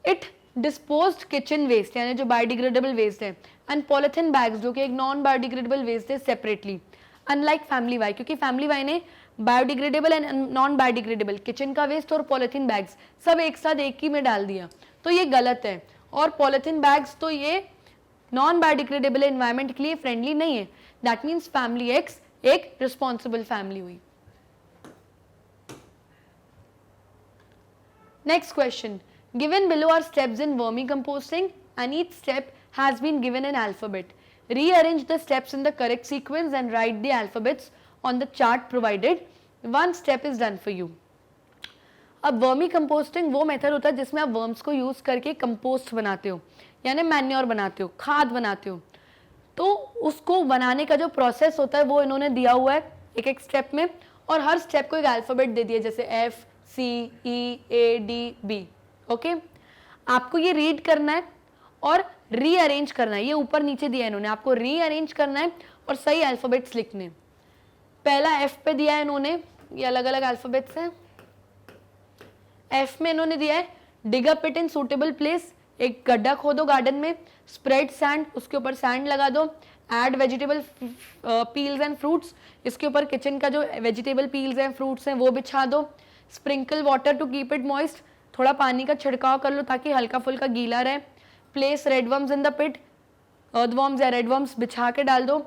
इट डिस्पोज्ड किचन वेस्ट यानी जो बायोडिग्रेडेबल वेस्ट है, एंड पॉलिथीन बैग्स जो कि एक नॉन बायोडिग्रेडेबल वेस्ट है सेपरेटली, अनलाइक फैमिली वाई, क्योंकि फैमिली वाई ने biodegradable and non biodegradable kitchen का वेस्ट और पॉलिथीन बैग्स सब एक साथ एक ही में डाल दिया, तो ये गलत है। और पॉलिथीन बैग्स तो ये नॉन बायोडिग्रेडेबल एनवायरमेंट के लिए फ्रेंडली नहीं है। दैट मीन्स फैमिली एक्स एक रिस्पॉन्सिबल फैमिली हुई। Next question, given below are steps in vermi composting and each step has been given an alphabet. Rearrange the steps in the correct sequence and write the alphabets on the chart provided. One step is done for you. अब vermi composting वो method होता है जिसमें आप worms को use करके compost बनाते हो, यानी मैन्योर बनाते हो, खाद बनाते हो। तो उसको बनाने का जो प्रोसेस होता है वो इन्होंने दिया हुआ है एक एक स्टेप में, और हर स्टेप को एक अल्फाबेट दे दिया, जैसे F C E A D B. Okay, आपको ये रीड करना है और रीअरेंज करना है। ये ऊपर नीचे दिया है इन्होंने, आपको रीअरेंज करना है और सही अल्फाबेट्स लिखने। पहला एफ पे दिया है इन्होंने, ये अलग अलग अल्फाबेट्स हैं। एफ में इन्होंने दिया है डिग अ पिट इन सूटेबल प्लेस, एक गड्ढा खोदो गार्डन में, स्प्रेड सैंड, उसके ऊपर सैंड लगा दो, add vegetable peels and fruits, इसके ऊपर किचन का जो वेजिटेबल पील्स हैं फ्रूट्स हैं वो बिछा दो, sprinkle water to keep it moist, थोड़ा पानी का छिड़काव कर लो ताकि हल्का फुल्का गीला रहे, place redworms in the pit, earthworms या रेडवर्म्स बिछा के डाल दो,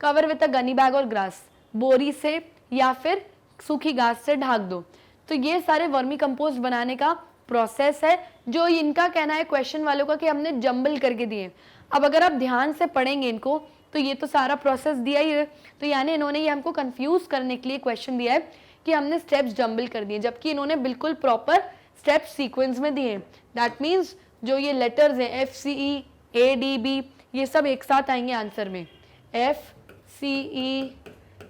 cover with a gunny bag or grass, बोरी से या फिर सूखी घास से ढक दो। तो ये सारे वर्मी कंपोस्ट बनाने का प्रोसेस है, जो इनका कहना है क्वेश्चन वालों का कि हमने जंबल करके दिए। अब अगर आप ध्यान से पढ़ेंगे इनको तो ये तो सारा प्रोसेस दिया ही है, तो यानी इन्होंने ये हमको कंफ्यूज करने के लिए क्वेश्चन दिया है कि हमने स्टेप्स जंबल कर दिए, जबकि इन्होंने बिल्कुल प्रॉपर स्टेप सीक्वेंस में दिए। दैट मीन्स जो ये लेटर्स हैं F C E A D B ये सब एक साथ आएंगे आंसर में, F C E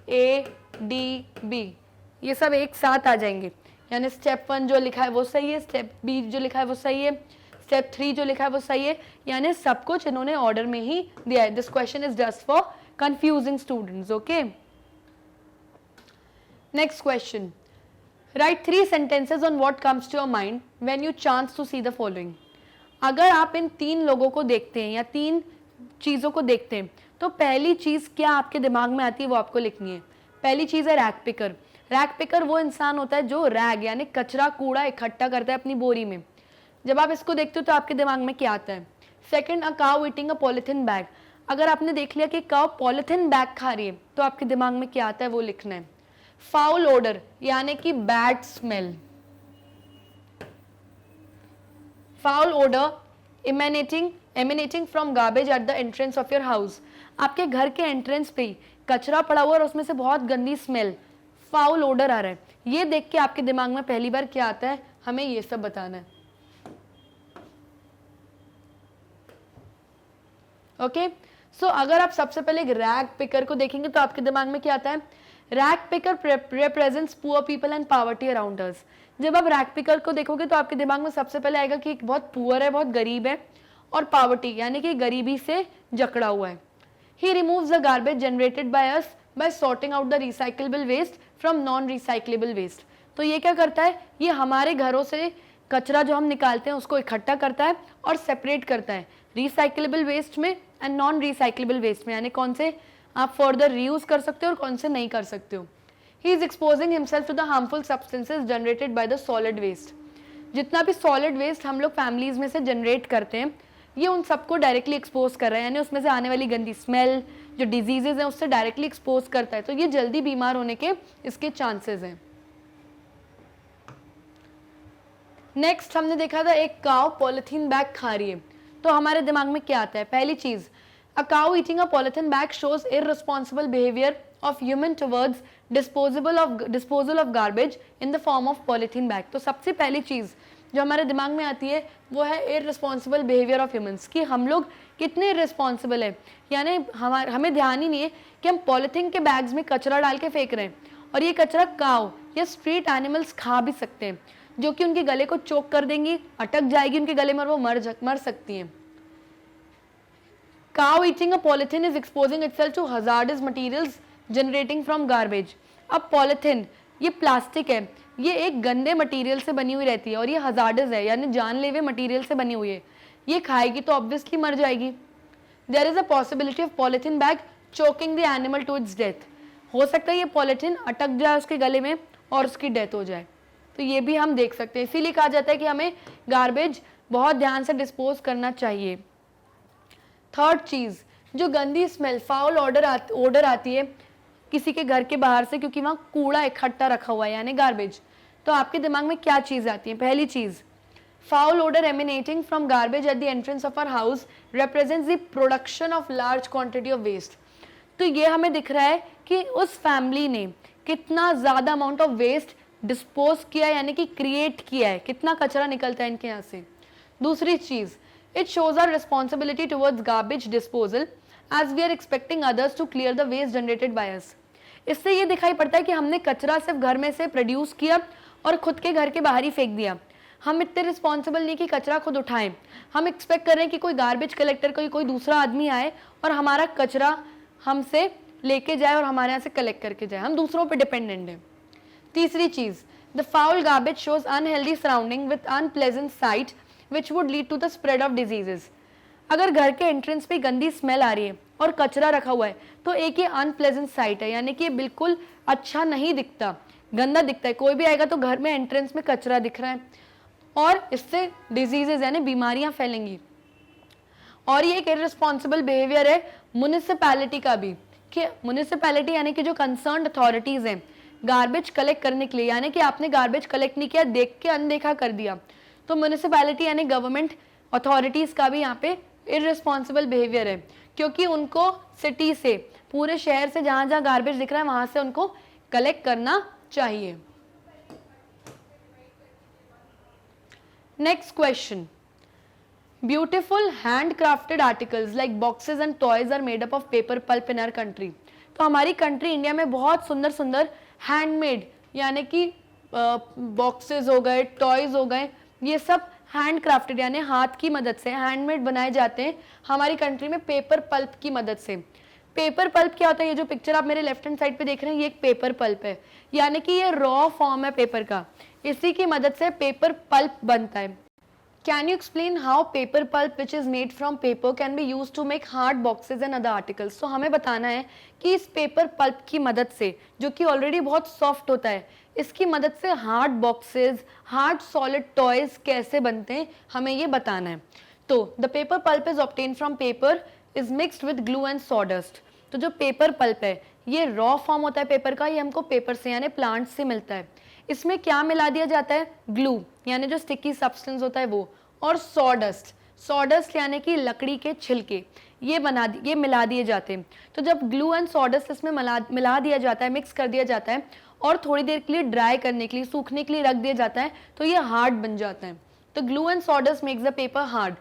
A D B ये सब एक साथ आ जाएंगे, यानी स्टेप 1 जो लिखा है वो सही है, स्टेप बी जो लिखा है वो सही है, स्टेप 3 जो लिखा है वो सही है, यानी सब कुछ इन्होंने ऑर्डर में ही दिया है। This question is just for confusing students. Okay, next question, right 3 sentences on what comes to your mind when you chance to see the following. अगर आप इन 3 लोगों को देखते हैं या 3 चीज़ों को देखते हैं तो पहली चीज़ क्या आपके दिमाग में आती है वो आपको लिखनी है। पहली चीज़ है रैग पिकर। रैग पिकर वो इंसान होता है जो रैग यानी कचरा कूड़ा इकट्ठा करता है अपनी बोरी में। जब आप इसको देखते हो तो आपके दिमाग में क्या आता है। Second, a cow eating a polythene bag. अगर आपने देख लिया कि काउ पॉलिथीन बैग खा रही है तो आपके दिमाग में क्या आता है वो लिखना है। फाउल ओडर यानी कि bad smell. Foul odour emanating from garbage at the entrance of your house. आपके घर के एंट्रेंस पे कचरा पड़ा हुआ और उसमें से बहुत गंदी स्मेल, फाउल ओडर आ रहा है। ये देख के आपके दिमाग में पहली बार क्या आता है, हमें ये सब बताना है। ओके, सो अगर आप सबसे पहले एक रैग पिकर को देखेंगे तो आपके दिमाग में क्या आता है, rag picker represents poor people and poverty around us. जब आप रैग पिकर को देखोगे तो आपके दिमाग में सबसे पहले आएगा कि बहुत पुअर है, बहुत गरीब है, और पॉवर्टी यानी कि गरीबी से जकड़ा हुआ है। He removes the garbage generated by us by sorting out the recyclable waste from non recyclable waste. तो ये क्या करता है, ये हमारे घरों से कचरा जो हम निकालते हैं उसको इकट्ठा करता है और सेपरेट करता है रिसाइक्लेबल वेस्ट में एंड नॉन रिसाइक्लेबल वेस्ट में, यानी कौन से आप फर्दर रीयूज कर सकते हो और कौन से नहीं कर सकते हो। He is exposing himself to the harmful substances generated by the solid waste. जितना भी सॉलिड वेस्ट हम लोग फैमिलीज में से जनरेट करते हैं ये उन सबको डायरेक्टली एक्सपोज कर रहा है, यानी उसमें से आने वाली गंदी स्मेल जो डिजीजेज हैं उससे डायरेक्टली एक्सपोज करता है, तो ये जल्दी बीमार होने के इसके चांसेस हैं। नेक्स्ट हमने देखा था एक काऊ पॉलिथीन बैग खा रही है, तो हमारे दिमाग में क्या आता है। पहली चीज, a cow eating a polythene bag shows irresponsible behaviour of human towards disposal of garbage in the form of polythene bag. तो सबसे पहली चीज जो हमारे दिमाग में आती है वो है इररिस्पॉन्सिबल बिहेवियर ऑफ ह्यूमंस, कि हम लोग कितने इररिस्पॉन्सिबल है, यानी हमें ध्यान ही नहीं है कि हम पॉलिथीन के बैग्स में कचरा डाल के फेंक रहे हैं, और ये कचरा काऊ या स्ट्रीट एनिमल्स खा भी सकते हैं, जो कि उनके गले को चोक कर देंगी, अटक जाएगी उनके गले में और वो मर सकती हैं। Cow eating a polythene is exposing itself to hazardous materials generating from garbage. अब पॉलिथीन ये प्लास्टिक है, ये एक गंदे मटेरियल से बनी हुई रहती है और ये हजार्डस है यानी जानलेवा मटेरियल से बनी हुई है। ये खाएगी तो ऑब्वियसली मर जाएगी। There is a possibility of polythene bag choking the animal to its death, हो सकता है ये पॉलिथीन अटक जाए उसके गले में और उसकी डेथ हो जाए, तो ये भी हम देख सकते हैं। इसीलिए कहा जाता है कि हमें गार्बेज बहुत ध्यान से डिस्पोज करना चाहिए। थर्ड चीज, जो गंदी स्मेल, फाउल ऑर्डर आती है किसी के घर के बाहर से, क्योंकि वहाँ कूड़ा इकट्ठा रखा हुआ है यानी गार्बेज, तो आपके दिमाग में क्या चीज आती है? पहली चीज, foul odor emanating from garbage at the entrance of our house represents the production of large quantity of waste। तो ये हमें दिख रहा है कि उस फैमिली ने कितना ज़्यादा अमाउंट ऑफ वेस्ट डिस्पोज किया है, यानी कि क्रिएट किया है, कितना कचरा निकलता है इनके यहाँ से। दूसरी चीज़, it shows our responsibility towards garbage disposal as we are expecting others to clear the waste generated by us. इससे ये दिखाई पड़ता है कि हमने कचरा सिर्फ घर में से प्रोड्यूस किया और खुद के घर के बाहर ही फेंक दिया। हम इतने रिस्पॉन्सिबल नहीं कि कचरा खुद उठाएं। हम एक्सपेक्ट कर रहे हैं कि कोई गार्बेज कलेक्टर, कोई दूसरा आदमी आए और हमारा कचरा हमसे लेके जाए और हमारे यहाँ से कलेक्ट करके जाए। हम दूसरों पे डिपेंडेंट हैं। तीसरी चीज़, the foul garbage shows unhealthy surrounding with unpleasant sight which would lead to the spread of diseases. अगर घर के एंट्रेंस पे गंदी स्मेल आ रही है और कचरा रखा हुआ है तो एक ये अनप्लेजेंट साइट है, यानी कि ये बिल्कुल अच्छा नहीं दिखता, गंदा दिखता है। कोई भी आएगा तो घर में एंट्रेंस में कचरा दिख रहा है और इससे डिजीजेज यानी बीमारियां फैलेंगी। और ये एक इररिस्पॉन्सिबल बिहेवियर है म्युनिसिपैलिटी का भी, कि म्युनिसिपैलिटी यानी कि जो कंसर्न्ड अथॉरिटीज हैं गार्बेज कलेक्ट करने के लिए, यानी कि आपने गार्बेज कलेक्ट नहीं किया, देख के अनदेखा कर दिया, तो म्युनिसिपैलिटी यानी गवर्नमेंट अथॉरिटीज का भी यहाँ पे इररिस्पॉन्सिबल बिहेवियर है, क्योंकि उनको सिटी से, पूरे शहर से जहाँ जहाँ गार्बेज दिख रहा है वहाँ से उनको कलेक्ट करना चाहिए। Next question. Beautiful handcrafted articles like boxes and toys are made up of paper pulp in our country। तो हमारी कंट्री इंडिया में बहुत सुंदर सुंदर हैंडमेड यानी कि बॉक्सेस हो गए, टॉयज हो गए, ये सब हैंड क्राफ्टेड यानी हाथ की मदद से हैंडमेड बनाए जाते हैं हमारी कंट्री में पेपर पल्प की मदद से। पेपर पल्प क्या होता है? ये जो पिक्चर आप मेरे लेफ्ट हैंड साइड पे देख रहे हैं ये एक पेपर पल्प है, यानी कि ये रॉ फॉर्म है पेपर का, इसी की मदद से पेपर पल्प बनता है। Can you explain how paper pulp which is made from paper can be use to make hard boxes and other articles. तो हमें बताना है कि इस पेपर पल्प की मदद से, जो कि ऑलरेडी बहुत सॉफ्ट होता है, इसकी मदद से hard boxes, hard solid toys कैसे बनते हैं, हमें ये बताना है। तो the paper pulp is obtain from paper is mixed with glue and sawdust. तो जो पेपर पल्प है ये रॉ फॉर्म होता है पेपर का, ये हमको पेपर से यानी प्लांट से मिलता है। इसमें क्या मिला दिया जाता है? ग्लू यानी जो स्टिकी सब्सटेंस होता है वो, और सॉडस्ट, सॉडस्ट यानी कि लकड़ी के छिलके, ये मिला दिए जाते हैं। तो जब ग्लू एंड सॉडस्ट इसमें मिला दिया जाता है, मिक्स कर दिया जाता है और थोड़ी देर के लिए ड्राई करने के लिए, सूखने के लिए रख दिया जाता है, तो ये हार्ड बन जाता है। तो glue and sawdust makes the paper hard.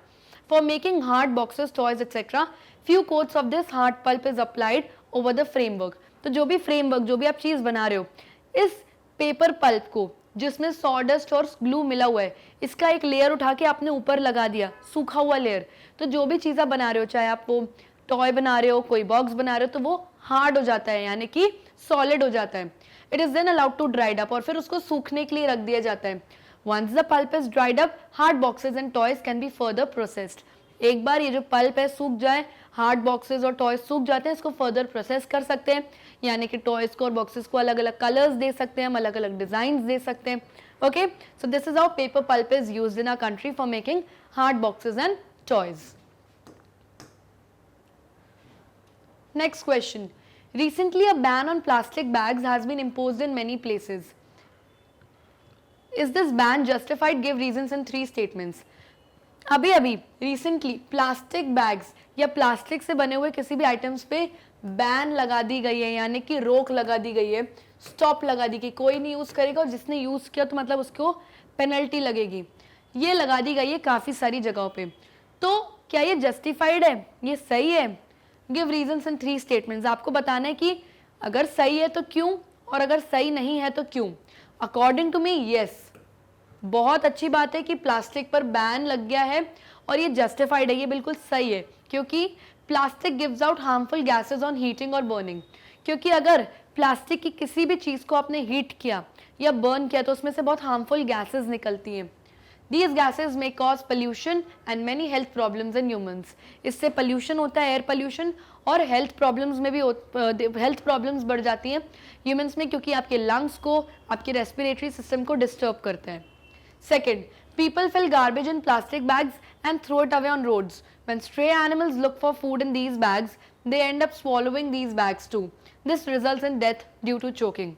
For making hard boxes, toys, etc., few coats of this hard pulp is applied over the framework. तो जो भी फ्रेमवर्क, जो भी आप चीज़ बना रहे हो, इस पेपर पल्प को जिसमें sawdust और ग्लू मिला हुआ है, इसका एक लेयर उठा के आपने ऊपर लगा दिया, सूखा हुआ लेयर। तो जो भी चीज़ आप बना रहे हो, चाहे आप वो टॉय बना रहे हो, कोई बॉक्स बना रहे हो, तो वो हार्ड हो जाता है यानी कि सॉलिड हो जाता है। It is then allowed to dried up, और फिर उसको सूखने के लिए रख दिया जाता है। Once the pulp is dried up, hard boxes and toys can be further processed. एक बार ये जो पल्प है सूख जाए, हार्ड बॉक्सेस और टॉयज सूख जाते हैं, इसको फर्दर प्रोसेस कर सकते हैं, यानी कि टॉयज को और बॉक्सेस को अलग अलग कलर्स दे सकते हैं, हम अलग अलग डिजाइन दे सकते हैं। Okay, so this is how paper pulp is used in our country for making hard boxes and toys. Next question, recently a ban on plastic bags has been imposed in many places. Is this ban justified? Give reasons in 3 statements. अभी recently plastic bags या plastic से बने हुए किसी भी items पे ban लगा दी गई है, यानी कि रोक लगा दी गई है, स्टॉप लगा दी गई, कोई नहीं यूज़ करेगा, और जिसने यूज़ किया तो मतलब उसको पेनल्टी लगेगी, ये लगा दी गई है काफ़ी सारी जगहों पे। तो क्या ये जस्टिफाइड है, ये सही है? गिव रीजंस इन 3 स्टेटमेंट्स। आपको बताना है कि अगर सही है तो क्यों, और अगर सही नहीं है तो क्यों। अकॉर्डिंग टू मी येस, बहुत अच्छी बात है कि प्लास्टिक पर बैन लग गया है और ये जस्टिफाइड है, ये बिल्कुल सही है, क्योंकि plastic gives out harmful gases on heating और बर्निंग। क्योंकि अगर प्लास्टिक की किसी भी चीज़ को आपने हीट किया या बर्न किया तो उसमें से बहुत हार्मफुल गैसेज निकलती हैं, These gases may cause pollution and many health problems in humans. इससे pollution होता है, एयर pollution, और हेल्थ प्रॉब्लम्स में भी हेल्थ प्रॉब्लम्स बढ़ जाती हैं ह्यूमंस में, क्योंकि आपके लंग्स को, आपके रेस्पिरेटरी सिस्टम को डिस्टर्ब करते हैं. Second, people fill garbage in plastic bags and throw it away on roads. When stray animals look for food in these bags, they end up swallowing these bags too. This results in death due to choking.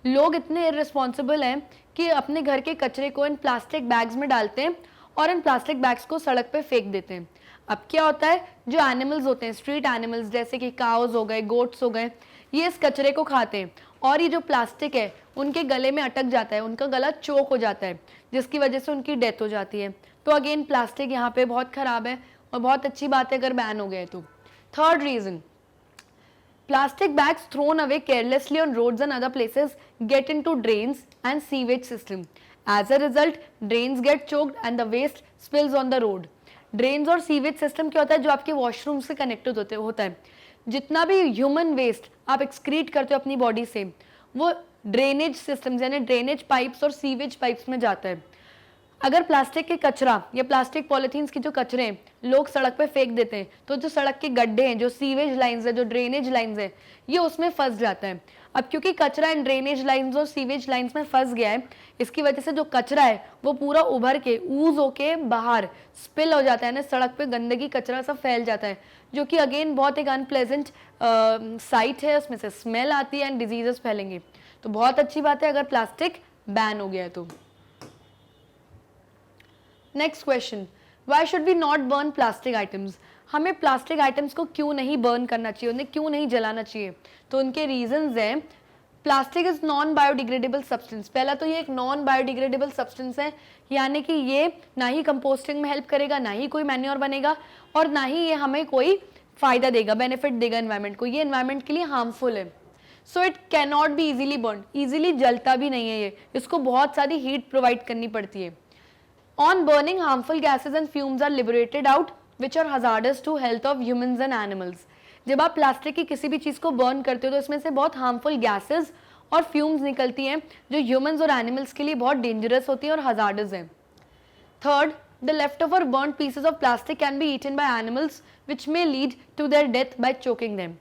लोग इतने irresponsible हैं कि अपने घर के कचरे को इन plastic bags में डालते हैं और इन प्लास्टिक बैग्स को सड़क पे फेंक देते हैं. अब क्या होता है, जो एनिमल्स होते हैं, स्ट्रीट एनिमल्स जैसे कि काउज हो गए, गोट्स हो गए, ये इस कचरे को खाते हैं और ये जो प्लास्टिक है उनके गले में अटक जाता है, उनका गला चोक हो जाता है, जिसकी वजह से उनकी डेथ हो जाती है. तो अगेन प्लास्टिक यहाँ पे बहुत ख़राब है और बहुत अच्छी बात है अगर बैन हो गए तो. Third reason, plastic bags thrown away carelessly on roads and other places get into drains and sewage system. As a result, drains get choked and the waste spills on the road. Drains और sewage system क्या होता है, जो आपके washroom से connected होता है. जितना भी ह्यूमन वेस्ट आप एक्सक्रीट करते हो अपनी बॉडी से, वो ड्रेनेज सिस्टम्स यानी ड्रेनेज पाइप्स और सीवेज पाइप्स में जाता है. अगर प्लास्टिक के कचरा या प्लास्टिक पॉलीथीन्स की जो कचरे हैं लोग सड़क पे फेंक देते हैं, तो जो सड़क के गड्ढे हैं, जो सीवेज लाइंस है, जो ड्रेनेज लाइंस है, ये उसमें फंस जाता है. अब क्योंकि कचरा इन ड्रेनेज लाइंस और सीवेज लाइंस में फंस गया है, इसकी वजह से जो कचरा है वो पूरा उभर के ऊज होके बाहर स्पिल हो जाता है ना, सड़क पे गंदगी कचरा सब फैल जाता है, जो कि अगेन बहुत एक अनप्लेजेंट साइट है, उसमें से स्मेल आती है एंड डिजीजेस फैलेंगे. तो बहुत अच्छी बात है अगर प्लास्टिक बैन हो गया है तो. Next question, why should we not burn plastic items. हमें प्लास्टिक आइटम्स को क्यों नहीं बर्न करना चाहिए, उन्हें क्यों नहीं जलाना चाहिए. तो उनके रीजंस हैं, plastic is non biodegradable substance. पहला तो ये एक नॉन बायोडिग्रेडेबल सब्सटेंस है, यानी कि ये ना ही कंपोस्टिंग में हेल्प करेगा, ना ही कोई मैन्योर बनेगा, और ना ही ये हमें कोई फायदा देगा, बेनिफिट देगा एनवायरमेंट को. ये एनवायरमेंट के लिए हार्मफुल है. So it can not be easily burn. Easily जलता भी नहीं है ये, इसको बहुत सारी हीट प्रोवाइड करनी पड़ती है. On burning, harmful gases and fumes are liberated out, which are hazardous to health of humans and animals. जब आप प्लास्टिक की किसी भी चीज़ को बर्न करते हो तो इसमें से बहुत हार्मफुल गैसेस और फ्यूम्स निकलती हैं जो ह्यूमंस और एनिमल्स के लिए बहुत डेंजरस होती हैं और हजार्डस हैं. Third, the left over burn pieces of plastic can be eaten by animals which may lead to their death by choking them.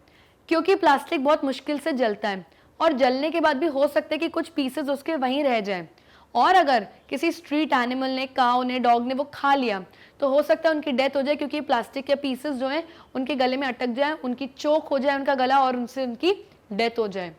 क्योंकि प्लास्टिक बहुत मुश्किल से जलता है और जलने के बाद भी हो सकता है कि कुछ पीसेज उसके वहीं रह जाएं, और अगर किसी स्ट्रीट एनिमल ने, काऊ ने, डॉग ने वो खा लिया तो हो सकता है उनकी डेथ हो जाए, क्योंकि प्लास्टिक के पीसेस जो हैं उनके गले में अटक जाए, उनकी चोक हो जाए उनका गला और उनसे उनकी डेथ हो जाए.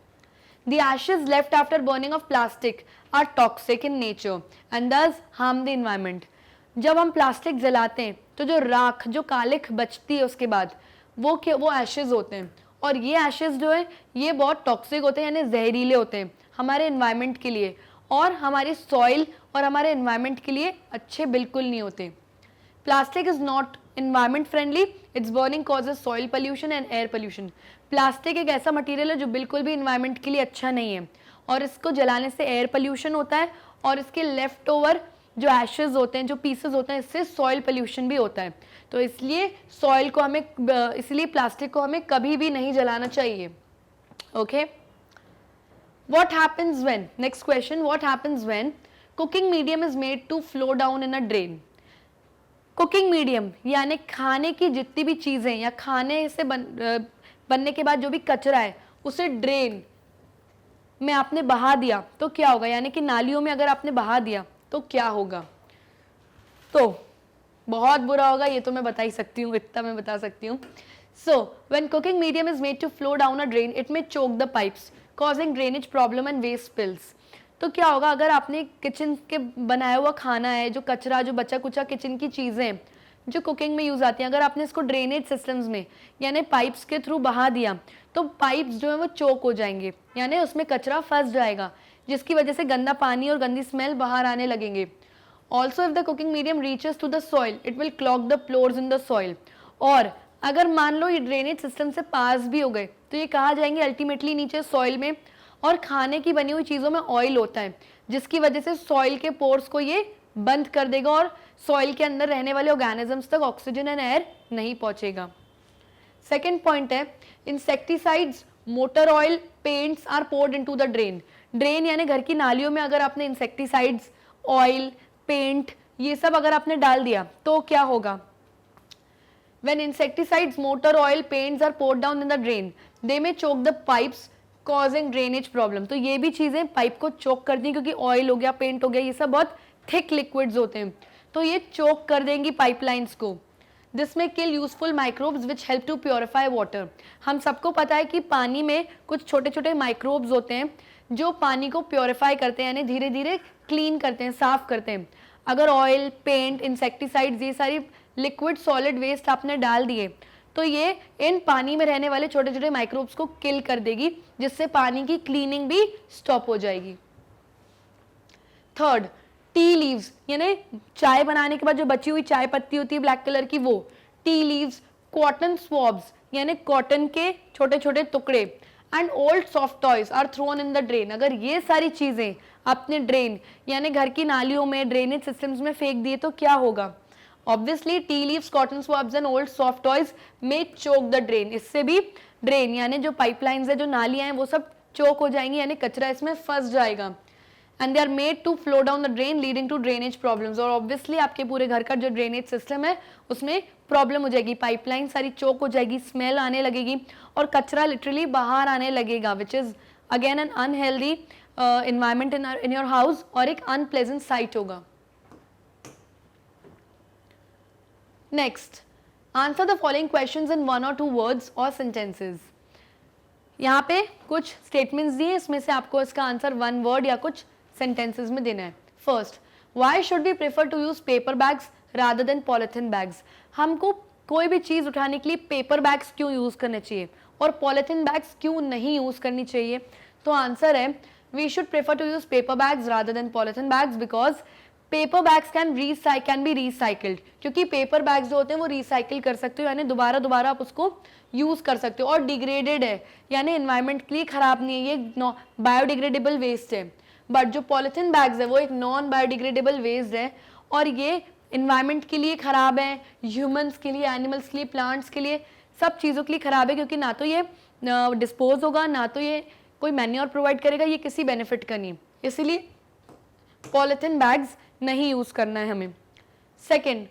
The ashes left after burning of plastic are toxic in nature and thus harm the environment. जब हम प्लास्टिक जलाते हैं तो जो राख, जो कालिख बचती है उसके बाद, वो एशेज होते हैं, और ये एशेज जो है ये बहुत टॉक्सिक होते हैं, यानी जहरीले होते हैं हमारे एनवायरनमेंट के लिए, और हमारी सॉइल और हमारे एनवायरनमेंट के लिए अच्छे बिल्कुल नहीं होते. Plastic is not environment friendly, it's burning causes soil pollution and air pollution. Plastic एक ऐसा मटेरियल है जो बिल्कुल भी एनवायरनमेंट के लिए अच्छा नहीं है, और इसको जलाने से एयर पोल्यूशन होता है, और इसके लेफ्ट ओवर जो एशेज होते हैं, जो पीसेज होते हैं, इससे सॉइल पोल्यूशन भी होता है. तो इसलिए सॉइल को हमें, इसलिए प्लास्टिक को हमें कभी भी नहीं जलाना चाहिए. Okay. What happens when? Next question. What happens when cooking medium is made to flow down in a drain? Cooking medium यानी खाने की जितनी भी चीज़ें या खाने से बनने के बाद जो भी कचरा है उसे ड्रेन में आपने बहा दिया तो क्या होगा, यानी कि नालियों में अगर आपने बहा दिया तो क्या होगा. तो बहुत बुरा होगा, ये तो मैं बता ही सकती हूँ, इतना मैं बता सकती हूँ. So when cooking medium is made to flow down a drain, it may choke the pipes, causing drainage problem and waste spills. तो क्या होगा, अगर आपने किचन के बनाया हुआ खाना है, जो कचरा, जो बचा कुचा किचन की चीज़ें जो कुकिंग में यूज़ आती हैं, अगर आपने इसको ड्रेनेज सिस्टम्स में यानी पाइप्स के थ्रू बहा दिया तो पाइप्स जो है वो चोक हो जाएंगे, यानी उसमें कचरा फंस जाएगा, जिसकी वजह से गंदा पानी और गंदी स्मेल बाहर आने लगेंगे. Also if the cooking medium reaches to the soil it will clog the pores in the soil. और अगर मान लो ये ड्रेनेज सिस्टम से पास भी हो गए तो ये कहाँ जाएंगे अल्टीमेटली नीचे सॉइल में, और खाने की बनी हुई चीज़ों में ऑयल होता है, जिसकी वजह से सॉइल के पोर्स को ये बंद कर देगा और सॉइल के अंदर रहने वाले ऑर्गेनिजम्स तक ऑक्सीजन एंड एयर नहीं पहुंचेगा. सेकेंड पॉइंट है, insecticides, motor oil, paints are poured into the drain. Drain यानी घर की नालियों में अगर आपने इंसेक्टिसाइड्स, ऑयल, पेंट ये सब अगर आपने डाल दिया तो क्या होगा? When insecticides, motor oil, paints are poured down in the drain, they may choke the pipes, causing drainage problem. तो ये भी चीज़ें पाइप को चोक कर दी, क्योंकि ऑयल हो गया, पेंट हो गया, ये सब बहुत थिक लिक्विड्स होते हैं, तो ये चोक कर देंगी पाइपलाइंस को. This may kill useful microbes which help to purify water. हम सबको पता है कि पानी में कुछ छोटे छोटे माइक्रोब्स होते हैं जो पानी को प्योरीफाई करते हैं, यानी धीरे धीरे क्लीन करते हैं, साफ करते हैं. अगर ऑयल, पेंट, इंसेक्टिसाइड्स, ये सारी लिक्विड सॉलिड वेस्ट आपने डाल दिए तो ये इन पानी में रहने वाले छोटे छोटे माइक्रोब्स को किल कर देगी, जिससे पानी की क्लीनिंग भी स्टॉप हो जाएगी. थर्ड, टी लीव्स, यानी चाय बनाने के बाद जो बची हुई चाय पत्ती होती है ब्लैक कलर की, वो टी लीव्स, कॉटन स्वॉब्स यानी कॉटन के छोटे छोटे टुकड़े, and old soft toys are thrown in the drain. अगर ये सारी चीजें अपने ड्रेन यानी घर की नालियों में, ड्रेनेज सिस्टम्स में फेंक दिए तो क्या होगा? Obviously tea leaves, cotton swabs and old soft toys may choke the drain. इससे भी ड्रेन यानी जो पाइपलाइंस है, जो नालियां हैं, वो सब चोक हो जाएंगी, यानी कचरा इसमें फंस जाएगा. And they are made to flow down the drain leading to drainage problems. और ऑब्वियसली आपके पूरे घर का जो ड्रेनेज सिस्टम है उसमें प्रॉब्लम हो जाएगी, पाइपलाइन सारी चोक हो जाएगी, स्मेल आने लगेगी और कचरा लिटरली बाहर आने लगेगा, which is again an unhealthy environment in your house और एक अनप्लेजेंट साइट होगा. Next, answer the following questions in 1 or 2 words और सेंटेंसेस. यहाँ पे कुछ स्टेटमेंट्स दिए, इसमें से आपको इसका आंसर 1 वर्ड या कुछ सेंटेंसेस में देना है. First, why should we prefer to use paper bags rather than polythene bags. हमको कोई भी चीज उठाने के लिए पेपर बैग्स क्यों यूज करने चाहिए और पॉलिथीन बैग्स क्यों नहीं यूज करनी चाहिए? तो आंसर है, we should prefer to use paper bags rather than polythene bags because paper bags can be recycled. क्योंकि पेपर बैग्स जो होते हैं वो रिसाइकिल कर सकते हो, यानी दोबारा आप उसको यूज कर सकते हो, और डिग्रेडेड है यानी एनवायरनमेंट के लिए खराब नहीं है, ये बायोडिग्रेडेबल वेस्ट है. बट जो पॉलिथीन बैग्स है वो एक नॉन बायोडिग्रेडेबल वेस्ट है और ये एनवायरनमेंट के लिए खराब है, ह्यूमंस के लिए, एनिमल्स के लिए, प्लांट्स के लिए, सब चीज़ों के लिए खराब है, क्योंकि ना तो ये डिस्पोज होगा, ना तो ये कोई मैन्योर प्रोवाइड करेगा, ये किसी बेनिफिट का नहीं. इसीलिए पॉलिथीन बैग्स नहीं यूज करना है हमें. Second,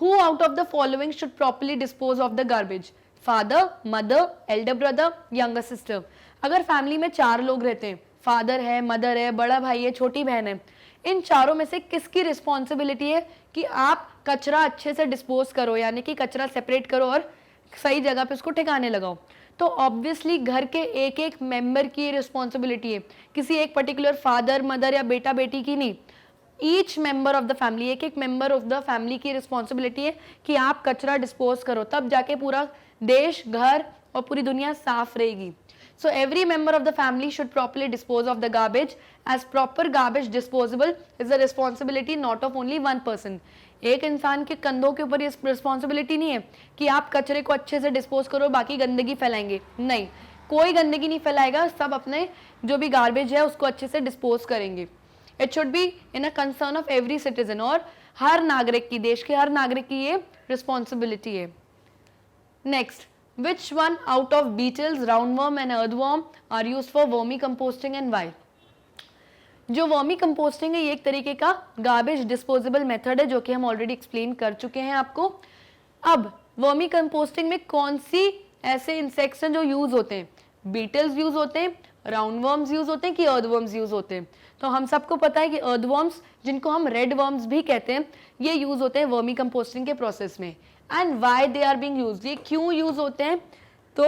who out of the following should properly dispose of the garbage? Father, mother, Elder brother, younger sister. अगर फैमिली में 4 लोग रहते हैं, फादर है, मदर है, बड़ा भाई है, छोटी बहन है, इन चारों में से किसकी रिस्पॉन्सिबिलिटी है कि आप कचरा अच्छे से डिस्पोज करो, यानी कि कचरा सेपरेट करो और सही जगह पे उसको ठिकाने लगाओ? तो ऑब्वियसली घर के एक एक मेंबर की रिस्पॉन्सिबिलिटी है, किसी एक पर्टिकुलर फादर, मदर या बेटा बेटी की नहीं. Each member of the family, एक एक मेंबर ऑफ द फैमिली की रिस्पॉन्सिबिलिटी है कि आप कचरा डिस्पोज करो, तब जाके पूरा देश, घर और पूरी दुनिया साफ रहेगी. So every member of the family should properly dispose of the garbage, as proper garbage disposable is the responsibility not of only one person. एक इंसान के कंधों के ऊपर ये रिस्पॉन्सिबिलिटी नहीं है कि आप कचरे को अच्छे से डिस्पोज करो, बाकी गंदगी फैलाएंगे. नहीं, कोई गंदगी नहीं फैलाएगा, सब अपने जो भी गार्बेज है उसको अच्छे से डिस्पोज करेंगे. It should be in a concern of every citizen, और हर नागरिक की, देश के हर नागरिक की ये रिस्पॉन्सिबिलिटी है. Next, which one out of beetles, roundworm and earthworm are used for vermicomposting and why? जो वर्मी कंपोस्टिंग है ये एक तरीके का गार्बेज डिस्पोजेबल मेथड है, जो कि हम ऑलरेडी एक्सप्लेन कर चुके हैं आपको. अब वर्मी कंपोस्टिंग में कौन सी ऐसे इंसेक्ट्स हैं जो यूज होते हैं? बीटल्स यूज होते हैं, राउंडवर्म्स यूज होते हैं कि अर्थवर्म्स यूज होते हैं? तो हम सबको पता है कि अर्थवर्म्स, जिनको हम रेड वर्म्स भी कहते हैं, ये यूज होते हैं वर्मी कंपोस्टिंग के प्रोसेस में. And why they are being used, ये क्यों यूज होते हैं? तो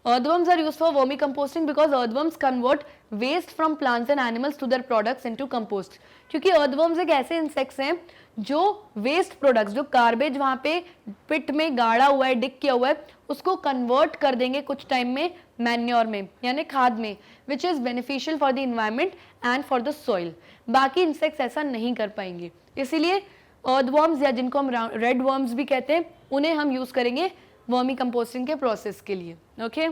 earthworms are used for vermicomposting because earthworms convert waste from plants and animals to their products into compost. क्योंकि earthworms एक ऐसे इंसेक्ट्स हैं जो वेस्ट प्रोडक्ट्स, जो गार्बेज वहाँ पे पिट में गाड़ा हुआ है, डिग किया हुआ है, उसको कन्वर्ट कर देंगे कुछ टाइम में मैन्योर में, यानी खाद में, which is beneficial for the environment and for the soil. बाकी इंसेक्ट्स ऐसा नहीं कर पाएंगे. इसीलिए earthworms या जिनको हम रेड वर्म्स भी कहते हैं, उन्हें हम यूज करेंगे वर्मी कंपोस्टिंग के प्रोसेस के लिए. Okay,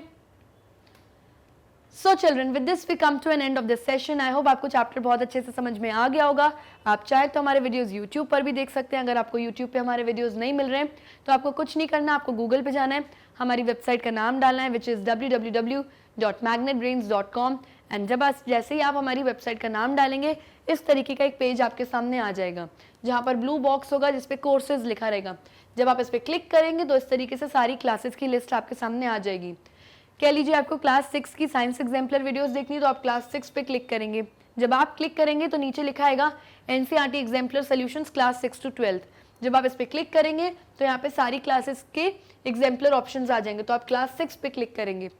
so children, with this we come to an end of this session. I hope आपको चैप्टर बहुत अच्छे से समझ में आ गया होगा. आप चाहे तो हमारे वीडियोस यूट्यूब पर भी देख सकते हैं. अगर आपको यूट्यूब पे हमारे वीडियोस नहीं मिल रहे हैं तो आपको कुछ नहीं करना, आपको गूगल पे जाना है, हमारी वेबसाइट का नाम डालना है, विच इज़ www.magnetbrains.com, एंड जब जैसे ही आप हमारी वेबसाइट का नाम डालेंगे, इस तरीके का एक पेज आपके सामने आ जाएगा जहाँ पर ब्लू बॉक्स होगा जिस पे कोर्सेज लिखा रहेगा। जब आप इस पर क्लिक करेंगे तो इस तरीके से सारी क्लासेस की लिस्ट आपके सामने आ जाएगी। कह लीजिए आपको क्लास 6 की साइंस एग्जाम्पलर वीडियोस देखनी है तो आप क्लास 6 पे क्लिक करेंगे। जब आप क्लिक करेंगे तो नीचे लिखा आएगा NCERT exemplar solutions class 6 to 12। जब आप इस पर क्लिक करेंगे तो यहाँ पे सारी क्लासेस के एग्जाम्पलर ऑप्शंस आ जाएंगे, तो आप क्लास 6 पे क्लिक करेंगे।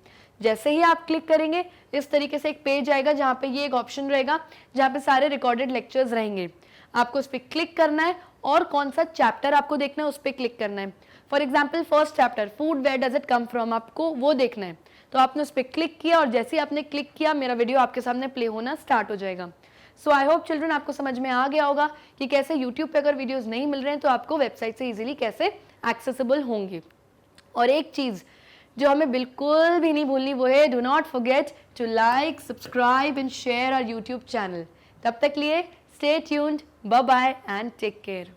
जैसे ही आप क्लिक करेंगे इस तरीके से एक पेज आएगा जहाँ पे ये एक ऑप्शन रहेगा जहाँ पे सारे रिकॉर्डेड लेक्चर्स रहेंगे। आपको उस पर क्लिक करना है और कौन सा चैप्टर आपको देखना है उस पर क्लिक करना है। For example first chapter food where does it come from, आपको वो देखना है। तो आपने उस पर क्लिक किया और जैसे ही आपने क्लिक किया मेरा वीडियो आपके सामने प्ले होना स्टार्ट हो जाएगा। सो आई होप चिल्ड्रन आपको समझ में आ गया होगा कि कैसे यूट्यूब पे अगर वीडियोस नहीं मिल रहे हैं तो आपको वेबसाइट से इजीली कैसे एक्सेसिबल होंगे। और एक चीज़ जो हमें बिल्कुल भी नहीं भूलनी वो है do not forget to like, subscribe and share our YouTube channel. तब तक लिए stay tuned, bye bye and take care.